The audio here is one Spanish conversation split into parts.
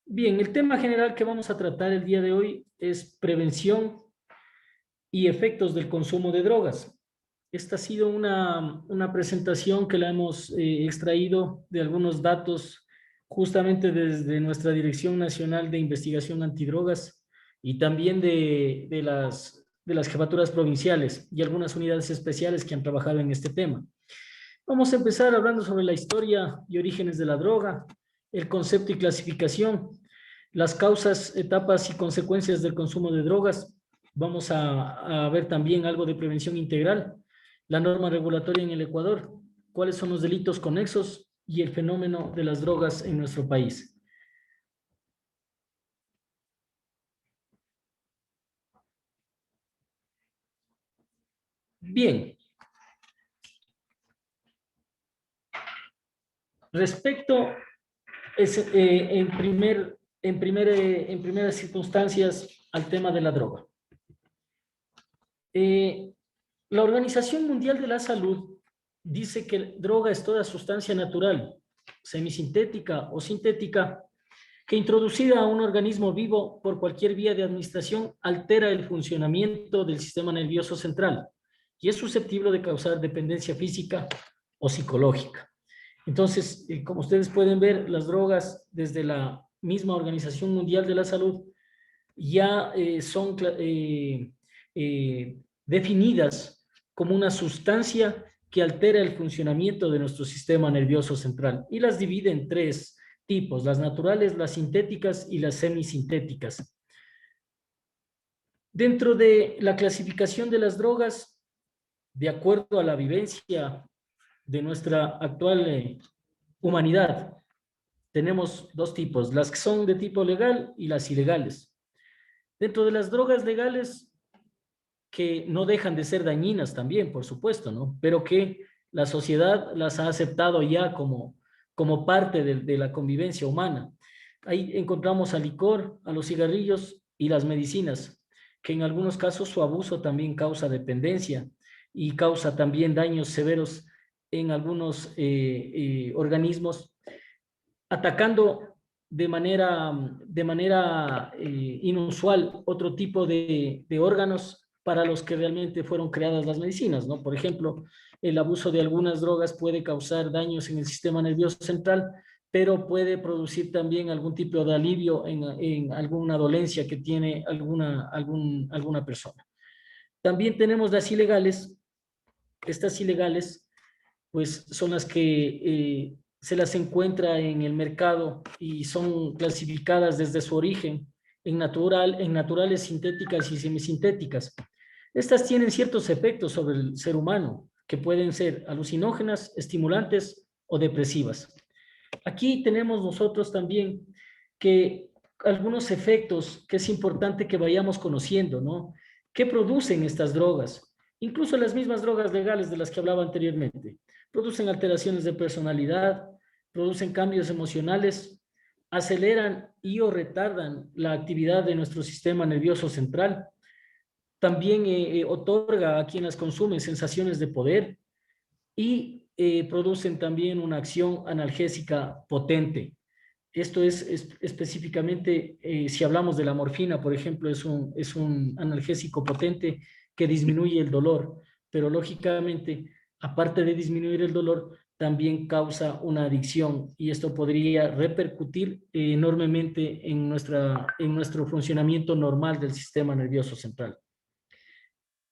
Bien, el tema general que vamos a tratar el día de hoy es prevención y efectos del consumo de drogas. Esta ha sido una presentación que la hemos extraído de algunos datos justamente desde nuestra Dirección Nacional de Investigación Antidrogas y también de las jefaturas provinciales y algunas unidades especiales que han trabajado en este tema. Vamos a empezar hablando sobre la historia y orígenes de la droga, el concepto y clasificación, las causas, etapas y consecuencias del consumo de drogas. Vamos a ver también algo de prevención integral, la norma regulatoria en el Ecuador, cuáles son los delitos conexos y el fenómeno de las drogas en nuestro país. Bien, respecto en primeras circunstancias al tema de la droga. Eh, la Organización Mundial de la Salud dice que droga es toda sustancia natural, semisintética o sintética, que introducida a un organismo vivo por cualquier vía de administración altera el funcionamiento del sistema nervioso central y es susceptible de causar dependencia física o psicológica. Entonces, como ustedes pueden ver, las drogas desde la misma Organización Mundial de la Salud ya son definidas como una sustancia que altera el funcionamiento de nuestro sistema nervioso central y las divide en tres tipos: las naturales, las sintéticas y las semisintéticas. Dentro de la clasificación de las drogas, de acuerdo a la vivencia de nuestra actual humanidad, tenemos dos tipos: las que son de tipo legal y las ilegales. Dentro de las drogas legales, que no dejan de ser dañinas también, por supuesto, ¿no? Pero que la sociedad las ha aceptado ya como parte de la convivencia humana. Ahí encontramos al licor, a los cigarrillos y las medicinas, que en algunos casos su abuso también causa dependencia y causa también daños severos en algunos organismos, atacando de manera inusual otro tipo de órganos para los que realmente fueron creadas las medicinas, ¿no? Por ejemplo, el abuso de algunas drogas puede causar daños en el sistema nervioso central, pero puede producir también algún tipo de alivio en alguna dolencia que tiene alguna persona. También tenemos las ilegales. Estas ilegales pues son las que se las encuentra en el mercado y son clasificadas desde su origen en naturales, sintéticas y semisintéticas. Estas tienen ciertos efectos sobre el ser humano que pueden ser alucinógenas, estimulantes o depresivas. Aquí tenemos nosotros también que algunos efectos que es importante que vayamos conociendo, ¿no? ¿Qué producen estas drogas? Incluso las mismas drogas legales de las que hablaba anteriormente. Producen alteraciones de personalidad, producen cambios emocionales, aceleran y o retardan la actividad de nuestro sistema nervioso central. También otorga a quien las consume sensaciones de poder y producen también una acción analgésica potente. Esto es específicamente, si hablamos de la morfina, por ejemplo, es un analgésico potente que disminuye el dolor, pero lógicamente, aparte de disminuir el dolor, también causa una adicción y esto podría repercutir enormemente en nuestro funcionamiento normal del sistema nervioso central.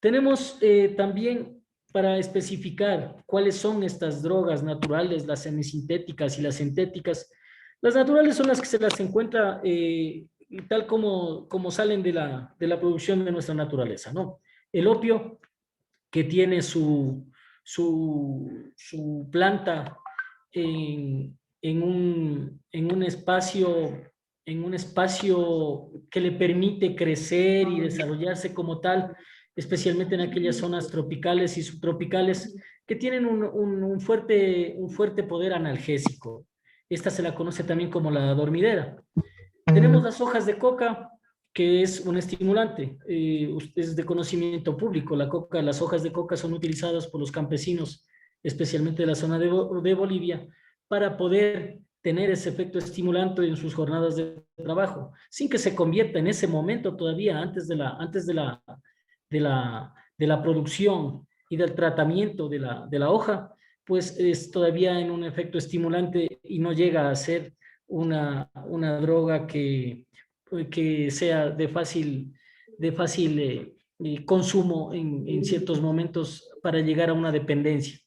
Tenemos también, para especificar cuáles son estas drogas naturales, las semisintéticas y las sintéticas. Las naturales son las que se las encuentra tal como salen de la producción de nuestra naturaleza, ¿no? El opio, que tiene su planta en un espacio que le permite crecer y desarrollarse como tal, especialmente en aquellas zonas tropicales y subtropicales que tienen un fuerte poder analgésico. Esta se la conoce también como la dormidera. Tenemos las hojas de coca, que es un estimulante, es de conocimiento público. Las hojas de coca son utilizadas por los campesinos, especialmente de la zona de Bolivia, para poder tener ese efecto estimulante en sus jornadas de trabajo, sin que se convierta en ese momento todavía de la producción y del tratamiento de la hoja, pues es todavía en un efecto estimulante y no llega a ser una droga que sea de fácil consumo en ciertos momentos para llegar a una dependencia.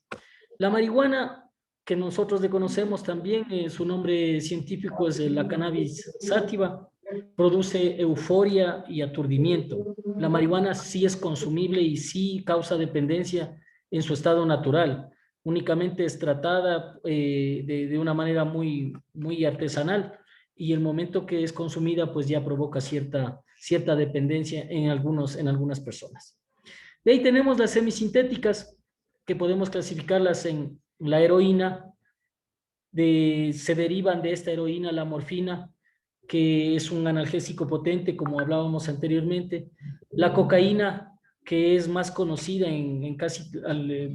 La marihuana, que nosotros le conocemos también, su nombre científico es la cannabis sativa, produce euforia y aturdimiento. La marihuana sí es consumible y sí causa dependencia en su estado natural. Únicamente es tratada de una manera muy artesanal y el momento que es consumida pues ya provoca cierta dependencia en algunas personas. De ahí tenemos las semisintéticas, que podemos clasificarlas en la heroína, se derivan de esta heroína la morfina, que es un analgésico potente, como hablábamos anteriormente, la cocaína, que es más conocida en casi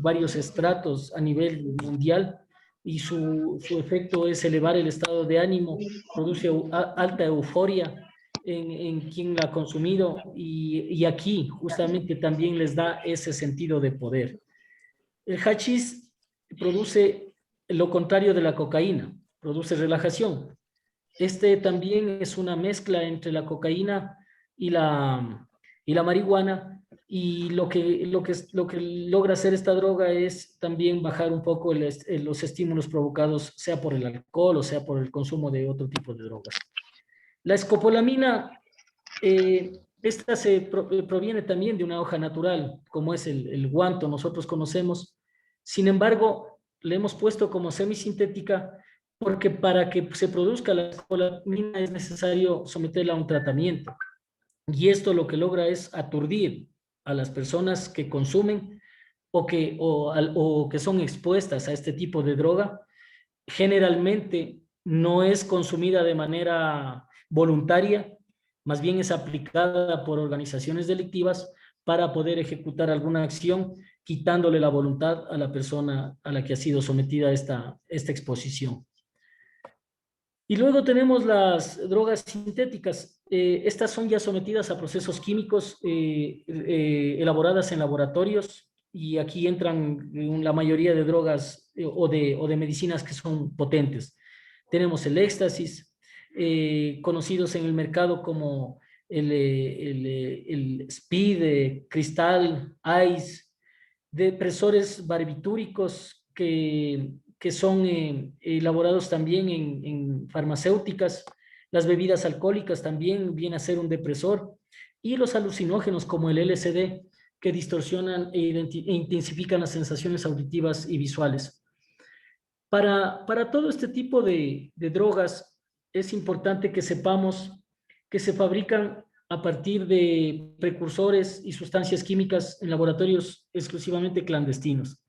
varios estratos a nivel mundial, y su efecto es elevar el estado de ánimo, produce alta euforia en quien la ha consumido, y aquí justamente también les da ese sentido de poder. El hachís produce lo contrario de la cocaína, produce relajación. Este también es una mezcla entre la cocaína y la marihuana, y lo que logra hacer esta droga es también bajar un poco los estímulos provocados, sea por el alcohol o sea por el consumo de otro tipo de drogas. La escopolamina, esta proviene también de una hoja natural, como es el guanto, nosotros conocemos. Sin embargo, le hemos puesto como semisintética porque para que se produzca la escopolamina es necesario someterla a un tratamiento. Y esto lo que logra es aturdir a las personas que consumen o que son expuestas a este tipo de droga. Generalmente no es consumida de manera voluntaria, más bien es aplicada por organizaciones delictivas para poder ejecutar alguna acción, quitándole la voluntad a la persona a la que ha sido sometida a esta exposición. Y luego tenemos las drogas sintéticas. Estas son ya sometidas a procesos químicos elaboradas en laboratorios, y aquí entran la mayoría de drogas o de medicinas que son potentes. Tenemos el éxtasis, conocidos en el mercado como el speed, cristal, ice, depresores barbitúricos que son elaborados también en farmacéuticas. Las bebidas alcohólicas también vienen a ser un depresor, y los alucinógenos como el LSD, que distorsionan e intensifican las sensaciones auditivas y visuales. Para todo este tipo de drogas es importante que sepamos que se fabrican a partir de precursores y sustancias químicas en laboratorios exclusivamente clandestinos,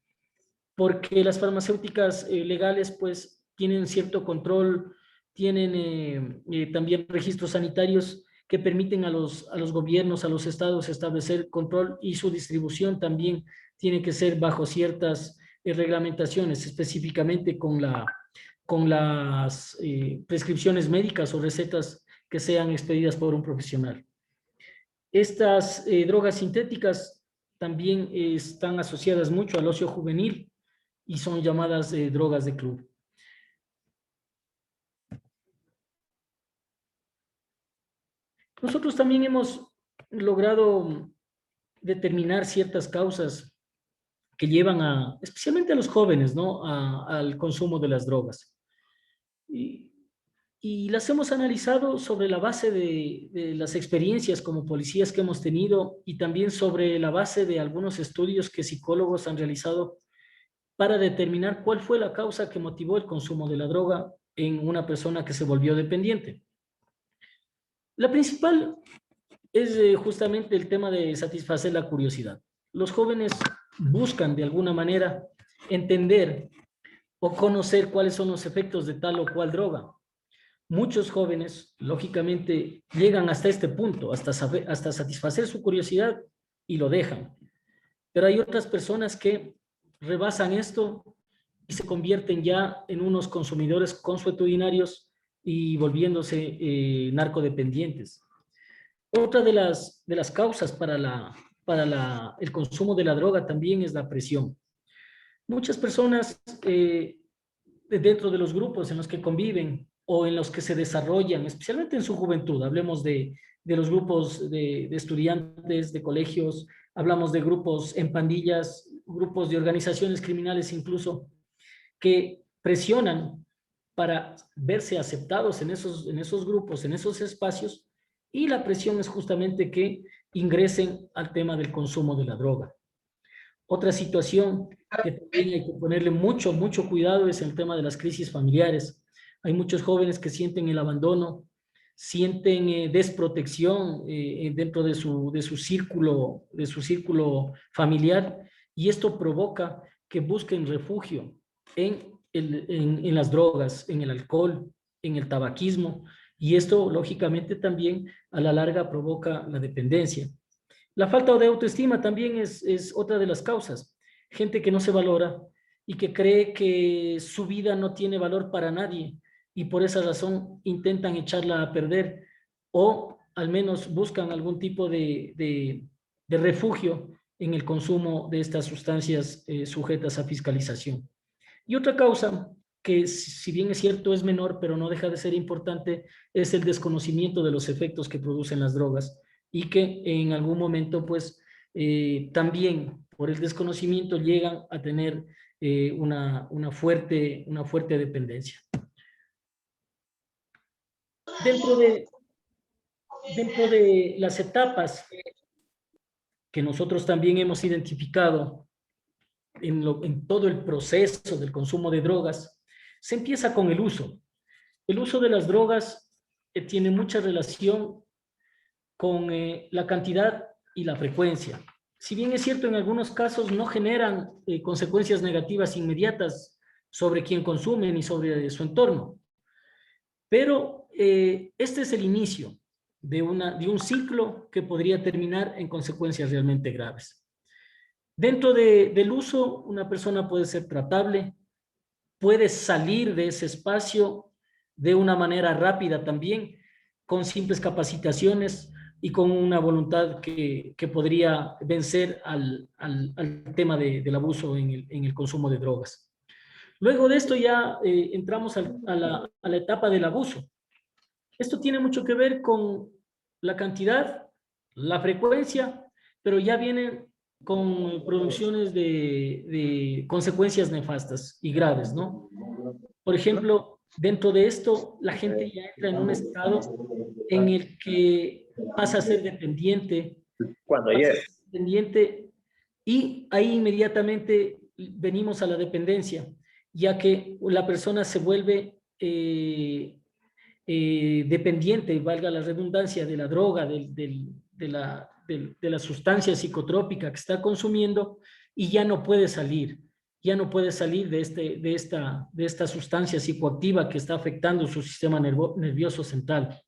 porque las farmacéuticas legales pues tienen cierto control, tienen también registros sanitarios que permiten a los gobiernos, a los estados establecer control, y su distribución también tiene que ser bajo ciertas reglamentaciones, específicamente con las prescripciones médicas o recetas que sean expedidas por un profesional. Estas drogas sintéticas también están asociadas mucho al ocio juvenil y son llamadas drogas de club. Nosotros también hemos logrado determinar ciertas causas que llevan especialmente a los jóvenes, ¿no?, al consumo de las drogas. Y las hemos analizado sobre la base de las experiencias como policías que hemos tenido, y también sobre la base de algunos estudios que psicólogos han realizado para determinar cuál fue la causa que motivó el consumo de la droga en una persona que se volvió dependiente. La principal es justamente el tema de satisfacer la curiosidad. Los jóvenes buscan de alguna manera entender o conocer cuáles son los efectos de tal o cual droga. Muchos jóvenes, lógicamente, llegan hasta este punto, hasta satisfacer su curiosidad, y lo dejan. Pero hay otras personas que rebasan esto y se convierten ya en unos consumidores consuetudinarios y volviéndose narcodependientes. Otra de las causas para el consumo de la droga también es la presión. Muchas personas dentro de los grupos en los que conviven o en los que se desarrollan, especialmente en su juventud, hablemos de los grupos de estudiantes, de colegios, hablamos de grupos en pandillas, grupos de organizaciones criminales incluso, que presionan para verse aceptados en esos grupos, en esos espacios, y la presión es justamente que ingresen al tema del consumo de la droga. Otra situación que también hay que ponerle mucho cuidado es el tema de las crisis familiares. Hay muchos jóvenes que sienten el abandono, sienten desprotección dentro de su círculo familiar, y esto provoca que busquen refugio en las drogas, en el alcohol, en el tabaquismo, y esto lógicamente también a la larga provoca la dependencia. La falta de autoestima también es otra de las causas. Gente que no se valora y que cree que su vida no tiene valor para nadie y por esa razón intentan echarla a perder o al menos buscan algún tipo de refugio en el consumo de estas sustancias sujetas a fiscalización. Y otra causa que si bien es cierto es menor, pero no deja de ser importante, es el desconocimiento de los efectos que producen las drogas y que en algún momento pues también por el desconocimiento llegan a tener una fuerte dependencia. Dentro de, dentro de las etapas que nosotros también hemos identificado en todo el proceso del consumo de drogas, se empieza con el uso. El uso de las drogas tiene mucha relación con la cantidad y la frecuencia. Si bien es cierto, en algunos casos no generan consecuencias negativas inmediatas sobre quien consume ni sobre su entorno, pero este es el inicio de un ciclo que podría terminar en consecuencias realmente graves. Dentro del uso, una persona puede ser tratable, puede salir de ese espacio de una manera rápida también, con simples capacitaciones y con una voluntad que podría vencer al tema del abuso en el consumo de drogas. Luego de esto ya entramos a la etapa del abuso. Esto tiene mucho que ver con la cantidad, la frecuencia, pero ya vienen con producciones de consecuencias nefastas y graves, ¿no? Por ejemplo, dentro de esto, la gente ya entra en un estado en el que pasa a ser dependiente, Cuando ayer. Y ahí inmediatamente venimos a la dependencia, ya que la persona se vuelve dependiente, valga la redundancia, de la droga, de la sustancia psicotrópica que está consumiendo y ya no puede salir de esta sustancia psicoactiva que está afectando su sistema nervioso central.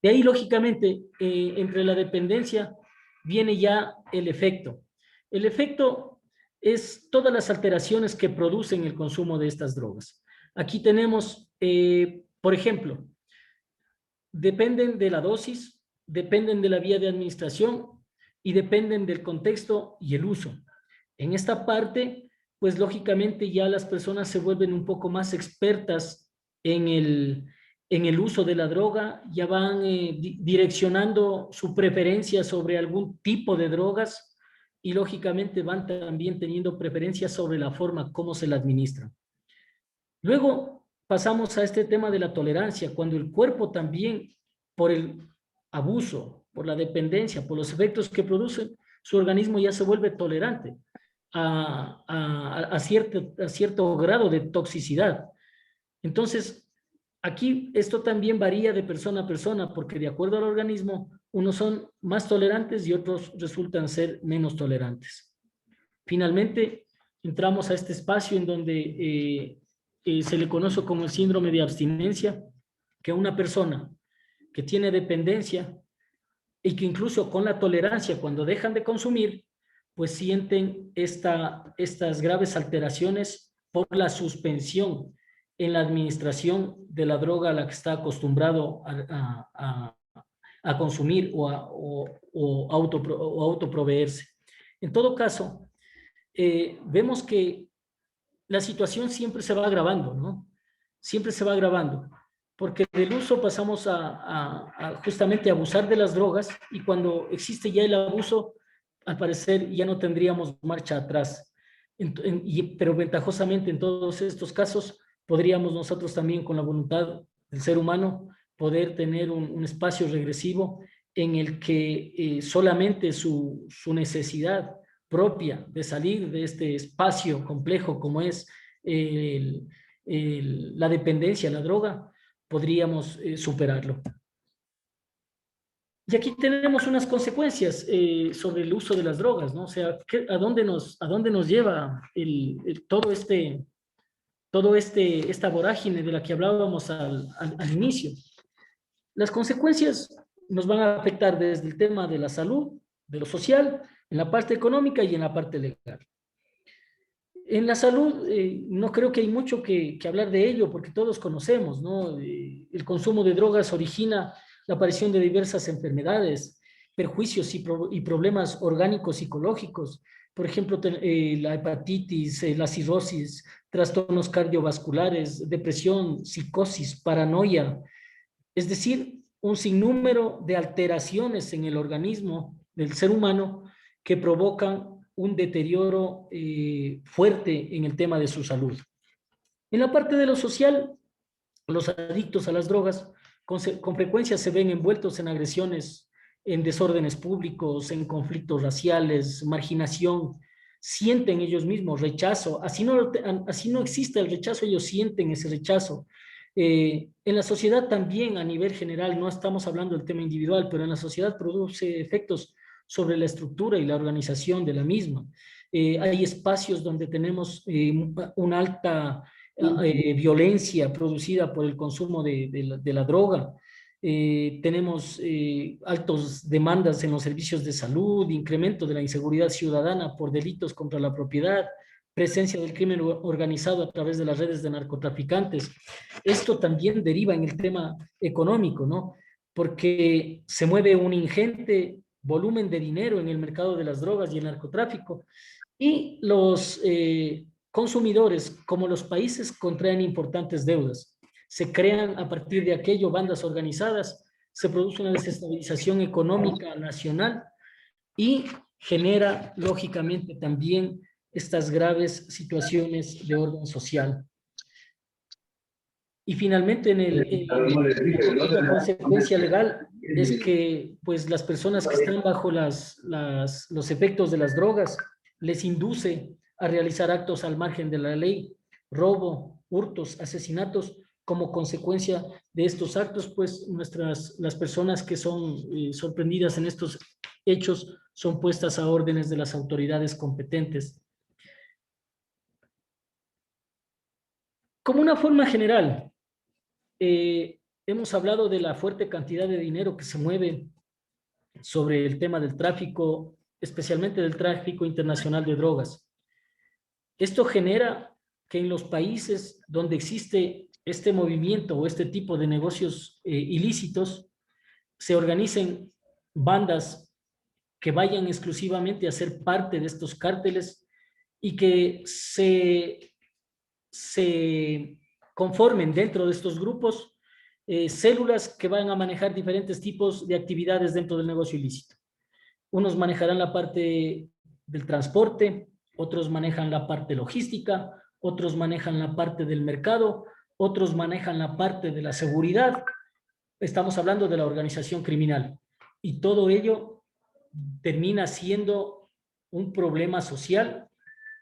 De ahí, lógicamente, entre la dependencia viene ya el efecto. El efecto es todas las alteraciones que producen el consumo de estas drogas. Aquí tenemos, por ejemplo, dependen de la dosis, dependen de la vía de administración y dependen del contexto y el uso. En esta parte, pues lógicamente ya las personas se vuelven un poco más expertas en el uso de la droga, ya van direccionando su preferencia sobre algún tipo de drogas y lógicamente van también teniendo preferencias sobre la forma como se la administran. Luego pasamos a este tema de la tolerancia, cuando el cuerpo también, por el abuso, por la dependencia, por los efectos que producen, su organismo ya se vuelve tolerante a cierto grado de toxicidad. Entonces, aquí esto también varía de persona a persona, porque de acuerdo al organismo, unos son más tolerantes y otros resultan ser menos tolerantes. Finalmente, entramos a este espacio en donde se le conoce como el síndrome de abstinencia, que una persona que tiene dependencia y que incluso con la tolerancia, cuando dejan de consumir, pues sienten estas graves alteraciones por la suspensión en la administración de la droga a la que está acostumbrado a consumir o autoproveerse. En todo caso, vemos que la situación siempre se va agravando, ¿no? Siempre se va agravando, porque del uso pasamos a justamente abusar de las drogas, y cuando existe ya el abuso, al parecer ya no tendríamos marcha atrás. Pero ventajosamente en todos estos casos podríamos nosotros también, con la voluntad del ser humano, poder tener un espacio regresivo en el que solamente su necesidad propia de salir de este espacio complejo como es la dependencia a la droga, podríamos superarlo. Y aquí tenemos unas consecuencias sobre el uso de las drogas, ¿no? O sea, ¿a dónde nos lleva esta vorágine de la que hablábamos al inicio? Las consecuencias nos van a afectar desde el tema de la salud, de lo social, en la parte económica y en la parte legal. En la salud, no creo que hay mucho que hablar de ello, porque todos conocemos, ¿no? El consumo de drogas origina la aparición de diversas enfermedades, perjuicios y problemas orgánicos psicológicos. Por ejemplo, la hepatitis, la cirrosis, trastornos cardiovasculares, depresión, psicosis, paranoia. Es decir, un sinnúmero de alteraciones en el organismo del ser humano que provocan un deterioro fuerte en el tema de su salud. En la parte de lo social, los adictos a las drogas con frecuencia se ven envueltos en agresiones, en desórdenes públicos, en conflictos raciales, marginación, sienten ellos mismos rechazo, así no existe el rechazo, ellos sienten ese rechazo. En la sociedad también, a nivel general, no estamos hablando del tema individual, pero en la sociedad produce efectos sobre la estructura y la organización de la misma. Hay espacios donde tenemos una alta violencia producida por el consumo de la droga. Tenemos altas demandas en los servicios de salud, incremento de la inseguridad ciudadana por delitos contra la propiedad, presencia del crimen organizado a través de las redes de narcotraficantes. Esto también deriva en el tema económico, ¿no? Porque se mueve un ingente volumen de dinero en el mercado de las drogas y el narcotráfico, y los consumidores, como los países, contraen importantes deudas. Se crean a partir de aquello bandas organizadas, se produce una desestabilización económica nacional y genera, lógicamente, también estas graves situaciones de orden social. Y finalmente, la consecuencia legal es que pues, las personas que están bajo los efectos de las drogas les induce a realizar actos al margen de la ley, robo, hurtos, asesinatos. Como consecuencia de estos actos, pues las personas que son sorprendidas en estos hechos son puestas a órdenes de las autoridades competentes. Como una forma general, hemos hablado de la fuerte cantidad de dinero que se mueve sobre el tema del tráfico, especialmente del tráfico internacional de drogas. Esto genera que en los países donde existe este movimiento o este tipo de negocios ilícitos, se organicen bandas que vayan exclusivamente a ser parte de estos cárteles y que se conformen dentro de estos grupos células que van a manejar diferentes tipos de actividades dentro del negocio ilícito. Unos manejarán la parte del transporte, otros manejan la parte logística, otros manejan la parte del mercado, otros manejan la parte de la seguridad. Estamos hablando de la organización criminal. Y todo ello termina siendo un problema social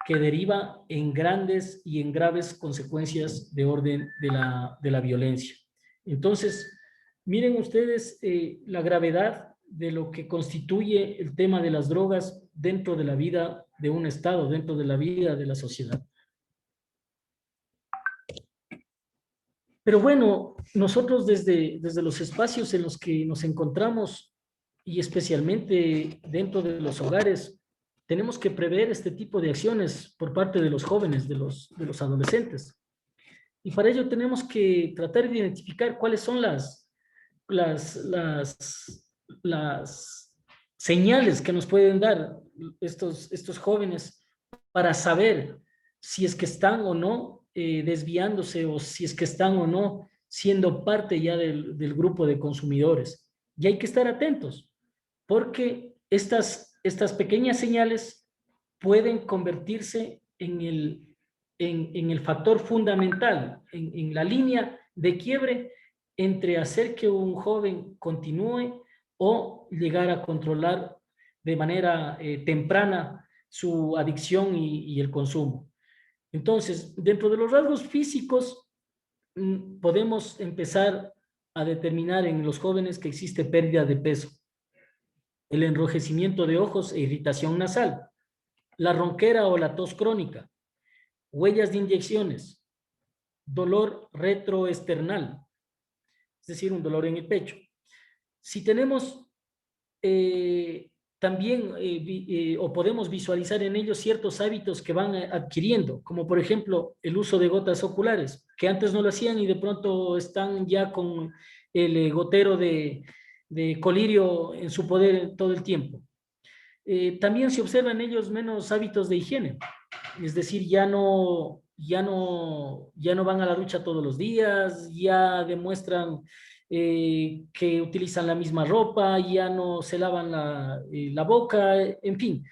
que deriva en grandes y en graves consecuencias de orden de la violencia. Entonces, miren ustedes la gravedad de lo que constituye el tema de las drogas dentro de la vida de un Estado, dentro de la vida de la sociedad. Pero bueno, nosotros desde los espacios en los que nos encontramos y especialmente dentro de los hogares, tenemos que prever este tipo de acciones por parte de los jóvenes, de los adolescentes. Y para ello tenemos que tratar de identificar cuáles son las, las, las señales que nos pueden dar estos jóvenes para saber si es que están o no desviándose o si es que están o no siendo parte ya del grupo de consumidores. Y hay que estar atentos porque estas pequeñas señales pueden convertirse en el factor fundamental, en la línea de quiebre entre hacer que un joven continúe o llegar a controlar de manera temprana su adicción y el consumo. Entonces, dentro de los rasgos físicos, podemos empezar a determinar en los jóvenes que existe pérdida de peso, el enrojecimiento de ojos e irritación nasal, la ronquera o la tos crónica, huellas de inyecciones, dolor retroesternal, es decir, un dolor en el pecho. Si tenemos también o podemos visualizar en ellos ciertos hábitos que van adquiriendo, como por ejemplo el uso de gotas oculares, que antes no lo hacían y de pronto están ya con el gotero de colirio en su poder todo el tiempo. También se observan en ellos menos hábitos de higiene, es decir, ya no van a la ducha todos los días, ya demuestran que utilizan la misma ropa, ya no se lavan la boca, en fin,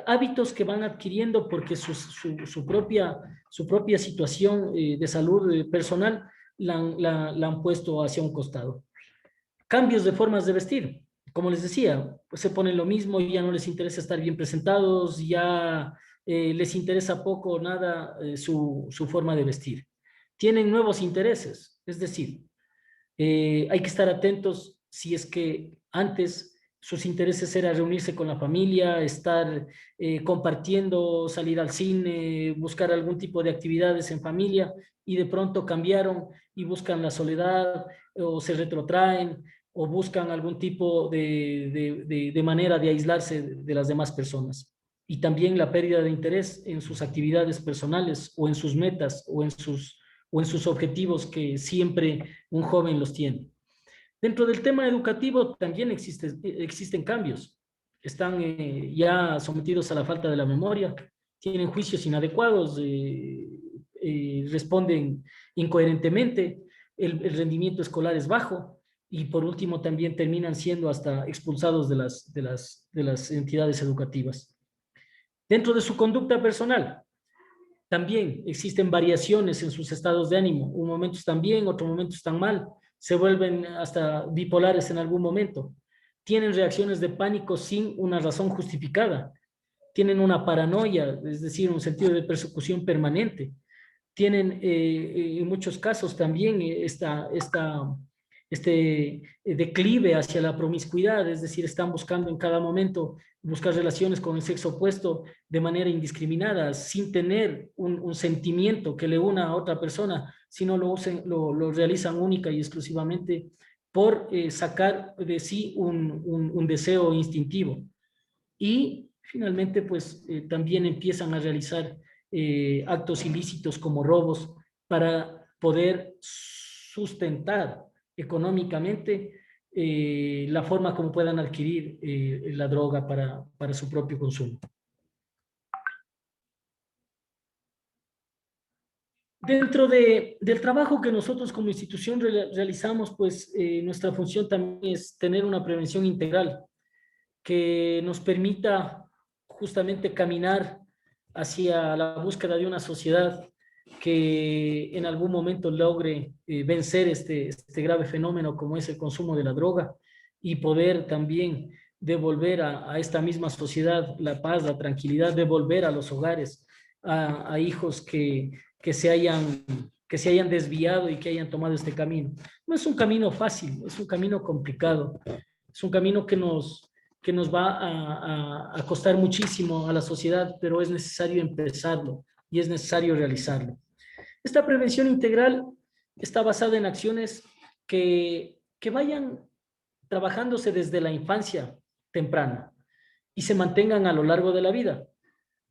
hábitos que van adquiriendo porque su propia situación de salud personal la han puesto hacia un costado. Cambios de formas de vestir. Como les decía, pues se ponen lo mismo y ya no les interesa estar bien presentados, ya les interesa poco o nada su forma de vestir. Tienen nuevos intereses, es decir, hay que estar atentos si es que antes sus intereses eran reunirse con la familia, estar compartiendo, salir al cine, buscar algún tipo de actividades en familia y de pronto cambiaron y buscan la soledad o se retrotraen o buscan algún tipo de manera de aislarse de las demás personas. Y también la pérdida de interés en sus actividades personales o en sus metas o en sus objetivos que siempre un joven los tiene. Dentro del tema educativo también existen cambios. Están ya sometidos a la falta de la memoria, tienen juicios inadecuados, responden incoherentemente, el rendimiento escolar es bajo y por último también terminan siendo hasta expulsados de las entidades educativas. Dentro de su conducta personal, también existen variaciones en sus estados de ánimo. Un momento están bien, otro momento están mal. Se vuelven hasta bipolares en algún momento. Tienen reacciones de pánico sin una razón justificada. Tienen una paranoia, es decir, un sentido de persecución permanente. Tienen en muchos casos también este declive hacia la promiscuidad, es decir, están buscando en cada momento buscar relaciones con el sexo opuesto de manera indiscriminada, sin tener un sentimiento que le una a otra persona, sino lo realizan única y exclusivamente por sacar de sí un deseo instintivo. Y finalmente, pues también empiezan a realizar actos ilícitos como robos para poder sustentar económicamente la forma como puedan adquirir la droga para su propio consumo. Dentro del trabajo que nosotros como institución realizamos, pues nuestra función también es tener una prevención integral que nos permita justamente caminar hacia la búsqueda de una sociedad que en algún momento logre vencer este grave fenómeno como es el consumo de la droga y poder también devolver a esta misma sociedad la paz, la tranquilidad, devolver a los hogares a hijos que se hayan desviado y que hayan tomado este camino. No es un camino fácil, es un camino complicado, es un camino que nos va a costar muchísimo a la sociedad, pero es necesario empezarlo y es necesario realizarlo. Esta prevención integral está basada en acciones que vayan trabajándose desde la infancia temprana. y se mantengan a lo largo de la vida,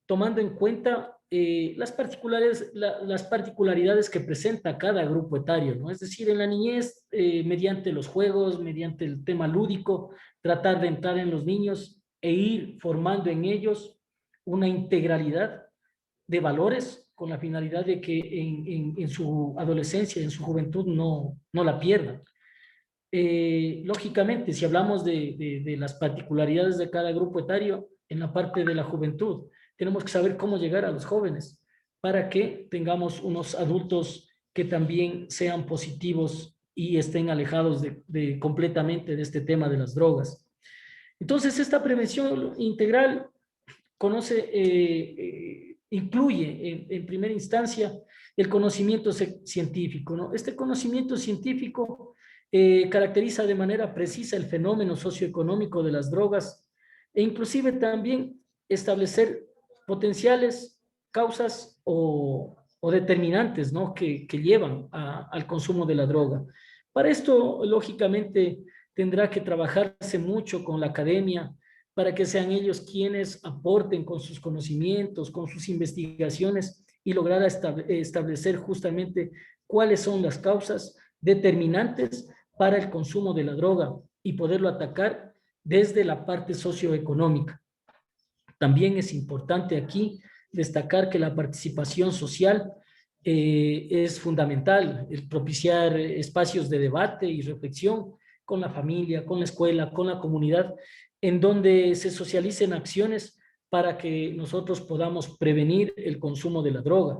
tomando en cuenta las particularidades que presenta cada grupo etario, ¿no? Es decir, en la niñez, mediante los juegos, mediante el tema lúdico, tratar de entrar en los niños e ir formando en ellos una integralidad de valores con la finalidad de que en su adolescencia, en su juventud, no la pierdan. Lógicamente, si hablamos de las particularidades de cada grupo etario, en la parte de la juventud, tenemos que saber cómo llegar a los jóvenes para que tengamos unos adultos que también sean positivos y estén alejados completamente de este tema de las drogas. Entonces, esta prevención integral incluye en primera instancia el conocimiento científico, ¿no? Este conocimiento científico caracteriza de manera precisa el fenómeno socioeconómico de las drogas e inclusive también establecer potenciales causas o determinantes, ¿no? que llevan al consumo de la droga. Para esto, lógicamente, tendrá que trabajarse mucho con la academia, para que sean ellos quienes aporten con sus conocimientos, con sus investigaciones y lograr establecer justamente cuáles son las causas determinantes para el consumo de la droga y poderlo atacar desde la parte socioeconómica. También es importante aquí destacar que la participación social es fundamental, el propiciar espacios de debate y reflexión con la familia, con la escuela, con la comunidad, en donde se socialicen acciones para que nosotros podamos prevenir el consumo de la droga.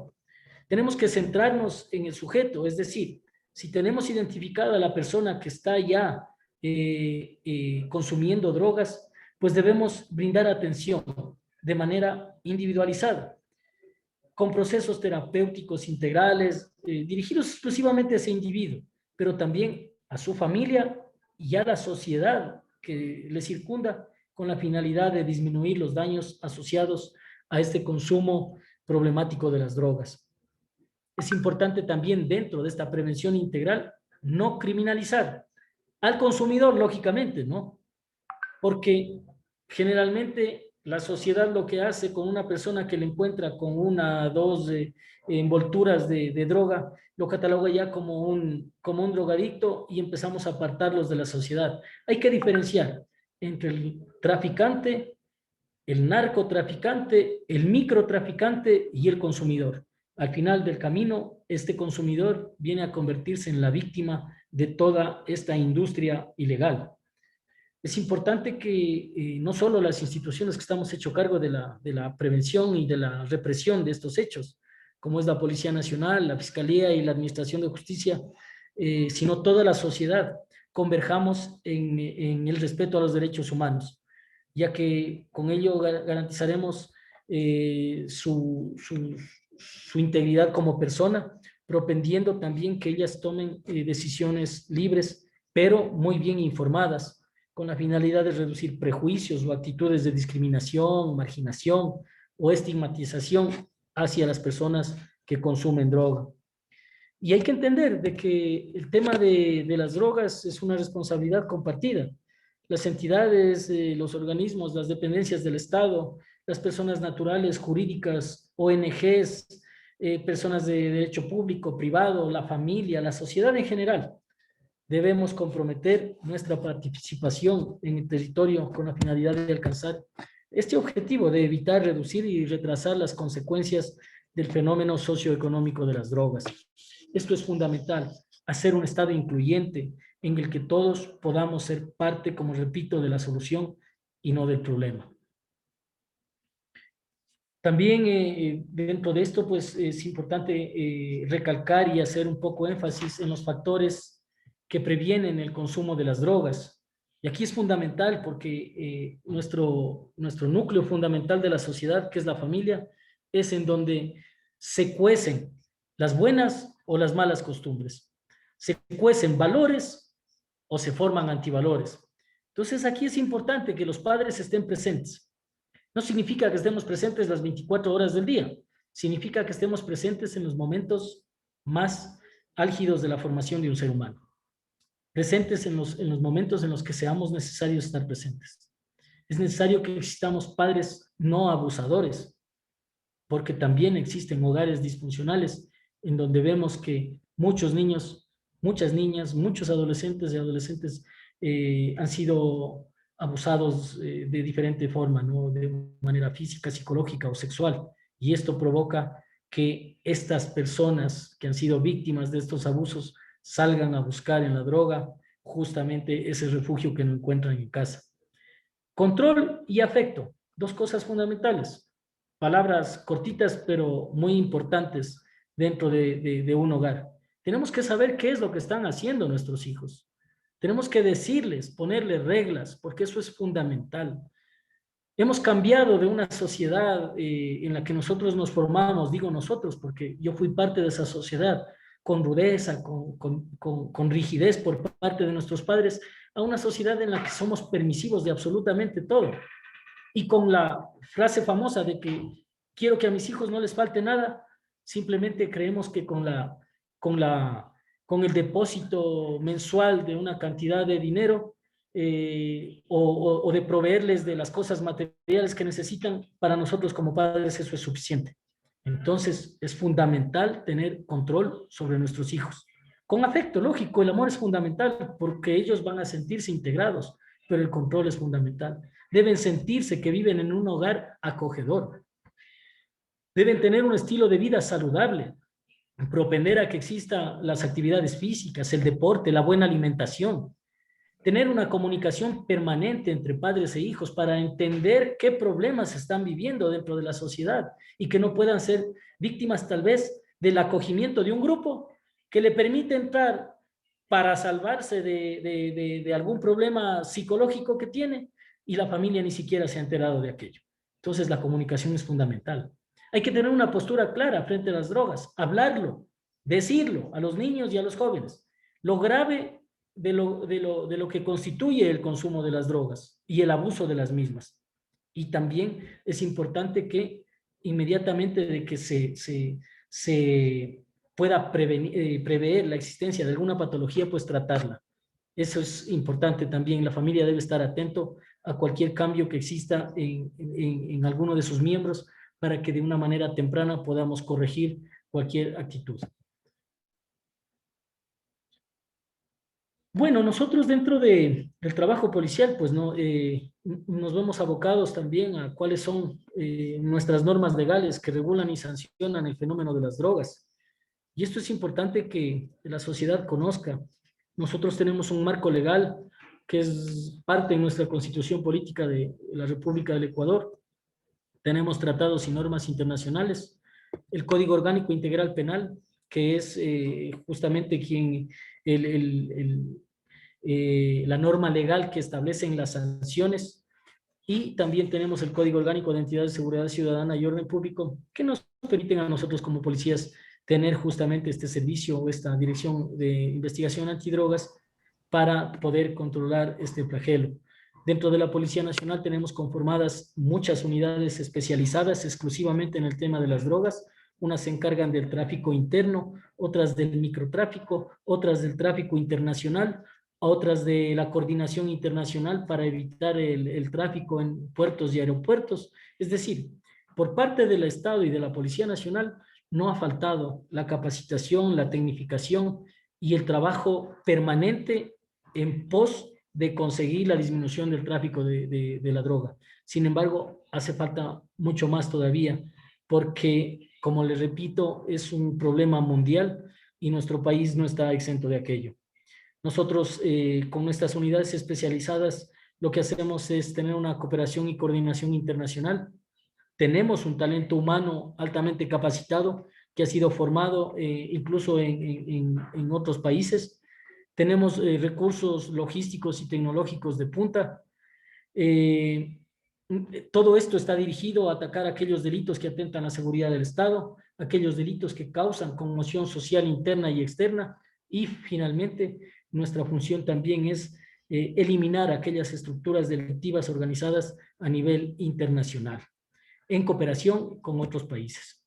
Tenemos que centrarnos en el sujeto, es decir, si tenemos identificada a la persona que está ya consumiendo drogas, pues debemos brindar atención de manera individualizada, con procesos terapéuticos integrales, dirigidos exclusivamente a ese individuo, pero también a su familia y a la sociedad que le circunda, con la finalidad de disminuir los daños asociados a este consumo problemático de las drogas. Es importante también, dentro de esta prevención integral, no criminalizar al consumidor, lógicamente, ¿no? Porque generalmente la sociedad lo que hace con una persona que le encuentra con una, dos envolturas de droga, lo cataloga ya como un drogadicto y empezamos a apartarlos de la sociedad. Hay que diferenciar entre el traficante, el narcotraficante, el microtraficante y el consumidor. Al final del camino, este consumidor viene a convertirse en la víctima de toda esta industria ilegal. Es importante que no solo las instituciones que estamos hecho cargo de la prevención y de la represión de estos hechos, como es la Policía Nacional, la Fiscalía y la Administración de Justicia, sino toda la sociedad, converjamos en el respeto a los derechos humanos, ya que con ello garantizaremos su integridad como persona, propendiendo también que ellas tomen decisiones libres, pero muy bien informadas, con la finalidad de reducir prejuicios o actitudes de discriminación, marginación o estigmatización hacia las personas que consumen droga. Y hay que entender de que el tema de las drogas es una responsabilidad compartida. Las entidades, los organismos, las dependencias del Estado, las personas naturales, jurídicas, ONGs, personas de derecho público, privado, la familia, la sociedad en general, debemos comprometer nuestra participación en el territorio con la finalidad de alcanzar este objetivo de evitar, reducir y retrasar las consecuencias del fenómeno socioeconómico de las drogas. Esto es fundamental, hacer un Estado incluyente en el que todos podamos ser parte, como repito, de la solución y no del problema. También dentro de esto, pues es importante recalcar y hacer un poco énfasis en los factores que previenen el consumo de las drogas. Y aquí es fundamental porque nuestro núcleo fundamental de la sociedad, que es la familia, es en donde se cuecen las buenas o las malas costumbres. Se cuecen valores o se forman antivalores. Entonces aquí es importante que los padres estén presentes. No significa que estemos presentes las 24 horas del día, significa que estemos presentes en los momentos más álgidos de la formación de un ser humano, presentes en los momentos en los que seamos necesarios estar presentes. Es necesario que existamos padres no abusadores, porque también existen hogares disfuncionales en donde vemos que muchos niños, muchas niñas, muchos adolescentes y adolescentes han sido abusados de diferente forma, ¿no? De manera física, psicológica o sexual. Y esto provoca que estas personas que han sido víctimas de estos abusos salgan a buscar en la droga justamente ese refugio que no encuentran en casa. Control y afecto, dos cosas fundamentales. Palabras cortitas pero muy importantes dentro de un hogar. Tenemos que saber qué es lo que están haciendo nuestros hijos. Tenemos que decirles, ponerles reglas, porque eso es fundamental. Hemos cambiado de una sociedad en la que nosotros nos formamos, digo nosotros, porque yo fui parte de esa sociedad, con rudeza, con rigidez por parte de nuestros padres, a una sociedad en la que somos permisivos de absolutamente todo. Y con la frase famosa de que quiero que a mis hijos no les falte nada, simplemente creemos que con la, con el depósito mensual de una cantidad de dinero o de proveerles de las cosas materiales que necesitan, para nosotros como padres eso es suficiente. Entonces es fundamental tener control sobre nuestros hijos. Con afecto, lógico, el amor es fundamental porque ellos van a sentirse integrados, pero el control es fundamental. Deben sentirse que viven en un hogar acogedor. Deben tener un estilo de vida saludable, propender a que existan las actividades físicas, el deporte, la buena alimentación. Tener una comunicación permanente entre padres e hijos para entender qué problemas están viviendo dentro de la sociedad y que no puedan ser víctimas tal vez del acogimiento de un grupo que le permite entrar para salvarse de algún problema psicológico que tiene y la familia ni siquiera se ha enterado de aquello. Entonces la comunicación es fundamental. Hay que tener una postura clara frente a las drogas, hablarlo, decirlo a los niños y a los jóvenes. Lo grave de lo que constituye el consumo de las drogas y el abuso de las mismas. Y también es importante que inmediatamente de que se pueda prever la existencia de alguna patología, pues tratarla. Eso es importante también. La familia debe estar atento a cualquier cambio que exista en alguno de sus miembros para que de una manera temprana podamos corregir cualquier actitud. Bueno, nosotros dentro del trabajo policial, pues no, nos vemos abocados también a cuáles son nuestras normas legales que regulan y sancionan el fenómeno de las drogas. Y esto es importante que la sociedad conozca. Nosotros tenemos un marco legal que es parte de nuestra constitución política de la República del Ecuador. Tenemos tratados y normas internacionales, el Código Orgánico Integral Penal, que es justamente quien la norma legal que establecen las sanciones, y también tenemos el Código Orgánico de Entidades de Seguridad Ciudadana y Orden Público, que nos permiten a nosotros como policías tener justamente este servicio o esta dirección de investigación antidrogas para poder controlar este flagelo. Dentro de la Policía Nacional tenemos conformadas muchas unidades especializadas exclusivamente en el tema de las drogas. Unas se encargan del tráfico interno, otras del microtráfico, otras del tráfico internacional, otras de la coordinación internacional para evitar el tráfico en puertos y aeropuertos. Es decir, por parte del Estado y de la Policía Nacional no ha faltado la capacitación, la tecnificación y el trabajo permanente en pos de conseguir la disminución del tráfico de la droga. Sin embargo, hace falta mucho más todavía, porque, como les repito, es un problema mundial y nuestro país no está exento de aquello. Nosotros, con nuestras unidades especializadas, lo que hacemos es tener una cooperación y coordinación internacional. Tenemos un talento humano altamente capacitado que ha sido formado incluso en otros países. Tenemos recursos logísticos y tecnológicos de punta. Eh, Todo esto está dirigido a atacar aquellos delitos que atentan a la seguridad del Estado, aquellos delitos que causan conmoción social interna y externa, y finalmente nuestra función también es eliminar aquellas estructuras delictivas organizadas a nivel internacional, en cooperación con otros países.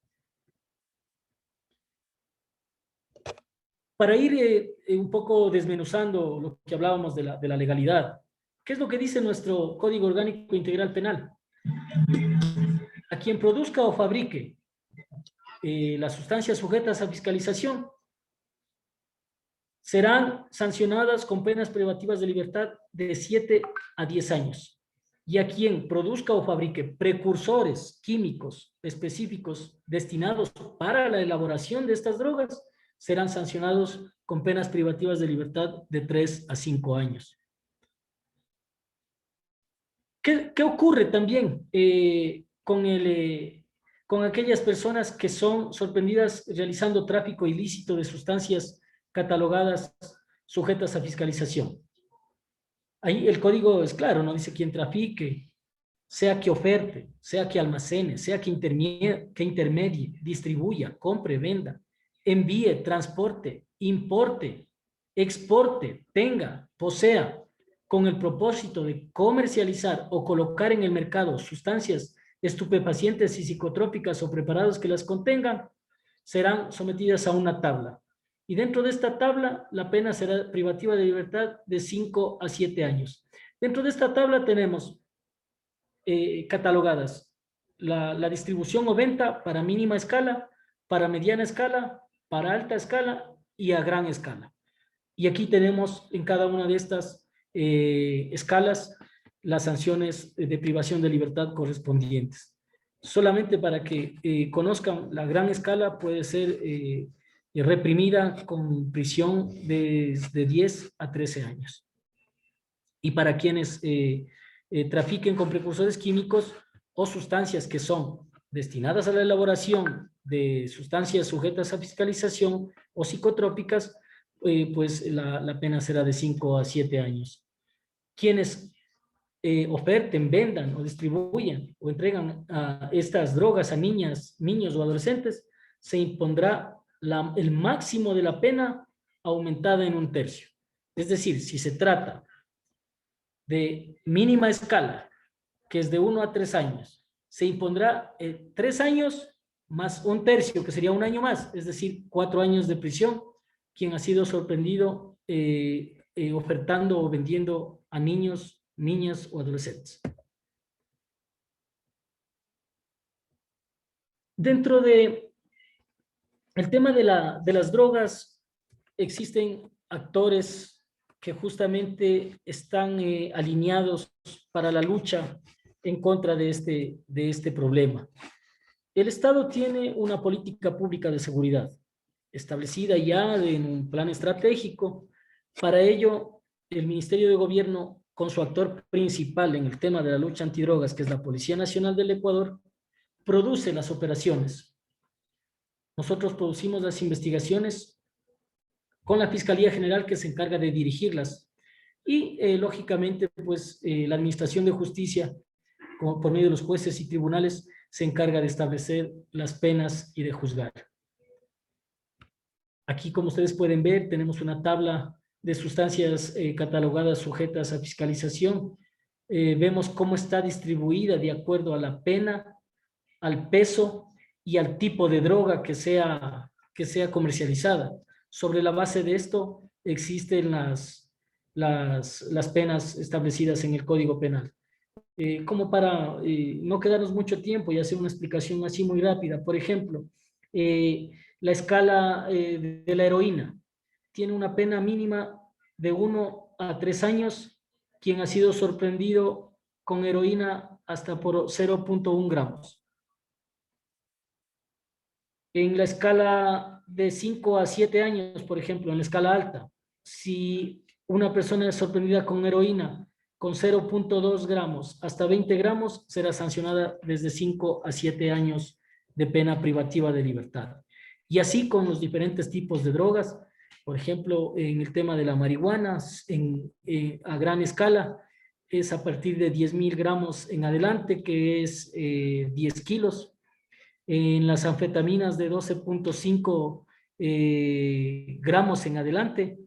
Para ir un poco desmenuzando lo que hablábamos de la legalidad, ¿Qué es lo que dice nuestro Código Orgánico Integral Penal? A quien produzca o fabrique las sustancias sujetas a fiscalización serán sancionadas con penas privativas de libertad de 7 a 10 años. Y a quien produzca o fabrique precursores químicos específicos destinados para la elaboración de estas drogas serán sancionados con penas privativas de libertad de 3 a 5 años. ¿Qué ocurre también con aquellas personas que son sorprendidas realizando tráfico ilícito de sustancias catalogadas sujetas a fiscalización? Ahí el código es claro, no dice quien trafique, sea que oferte, sea que almacene, sea que intermedie, distribuya, compre, venda, envíe, transporte, importe, exporte, tenga, posea, con el propósito de comercializar o colocar en el mercado sustancias estupefacientes y psicotrópicas o preparados que las contengan, serán sometidas a una tabla. Y dentro de esta tabla, la pena será privativa de libertad de 5 a 7 años. Dentro de esta tabla tenemos catalogadas la distribución o venta para mínima escala, para mediana escala, para alta escala y a gran escala. Y aquí tenemos en cada una de estas escalas las sanciones de privación de libertad correspondientes. Solamente para que conozcan, la gran escala puede ser reprimida con prisión de 10 a 13 años. Y para quienes trafiquen con precursores químicos o sustancias que son destinadas a la elaboración de sustancias sujetas a fiscalización o psicotrópicas, pues la pena será de 5 a 7 años. Quienes oferten, vendan o distribuyan o entregan estas drogas a niñas, niños o adolescentes, se impondrá el máximo de la pena aumentada en 1/3. Es decir, si se trata de mínima escala, que es de 1 a 3 años, se impondrá 3 años más 1/3, que sería 1 año más, es decir, 4 años de prisión, quien ha sido sorprendido ofertando o vendiendo a niños, niñas o adolescentes. Dentro de el tema de las drogas, existen actores que justamente están alineados para la lucha en contra de este problema. El Estado tiene una política pública de seguridad establecida ya en un plan estratégico. Para ello, el Ministerio de Gobierno, con su actor principal en el tema de la lucha antidrogas, que es la Policía Nacional del Ecuador, produce las operaciones. Nosotros producimos las investigaciones con la Fiscalía General, que se encarga de dirigirlas, y lógicamente pues la Administración de Justicia, por medio de los jueces y tribunales, se encarga de establecer las penas y de juzgar. Aquí, como ustedes pueden ver, tenemos una tabla de sustancias catalogadas sujetas a fiscalización. Vemos cómo está distribuida de acuerdo a la pena, al peso y al tipo de droga que sea comercializada. Sobre la base de esto existen las penas establecidas en el Código Penal. Como para no quedarnos mucho tiempo y hacer una explicación así muy rápida. Por ejemplo, la escala de la heroína tiene una pena mínima de 1 a 3 años quien ha sido sorprendido con heroína hasta por 0.1 gramos. En la escala de 5 a 7 años, por ejemplo, en la escala alta, si una persona es sorprendida con heroína con 0.2 gramos hasta 20 gramos, será sancionada desde 5 a 7 años de pena privativa de libertad. Y así con los diferentes tipos de drogas, por ejemplo, en el tema de la marihuana, a gran escala, es a partir de 10.000 gramos en adelante, que es 10 kilos. En las anfetaminas de 12.5 gramos en adelante,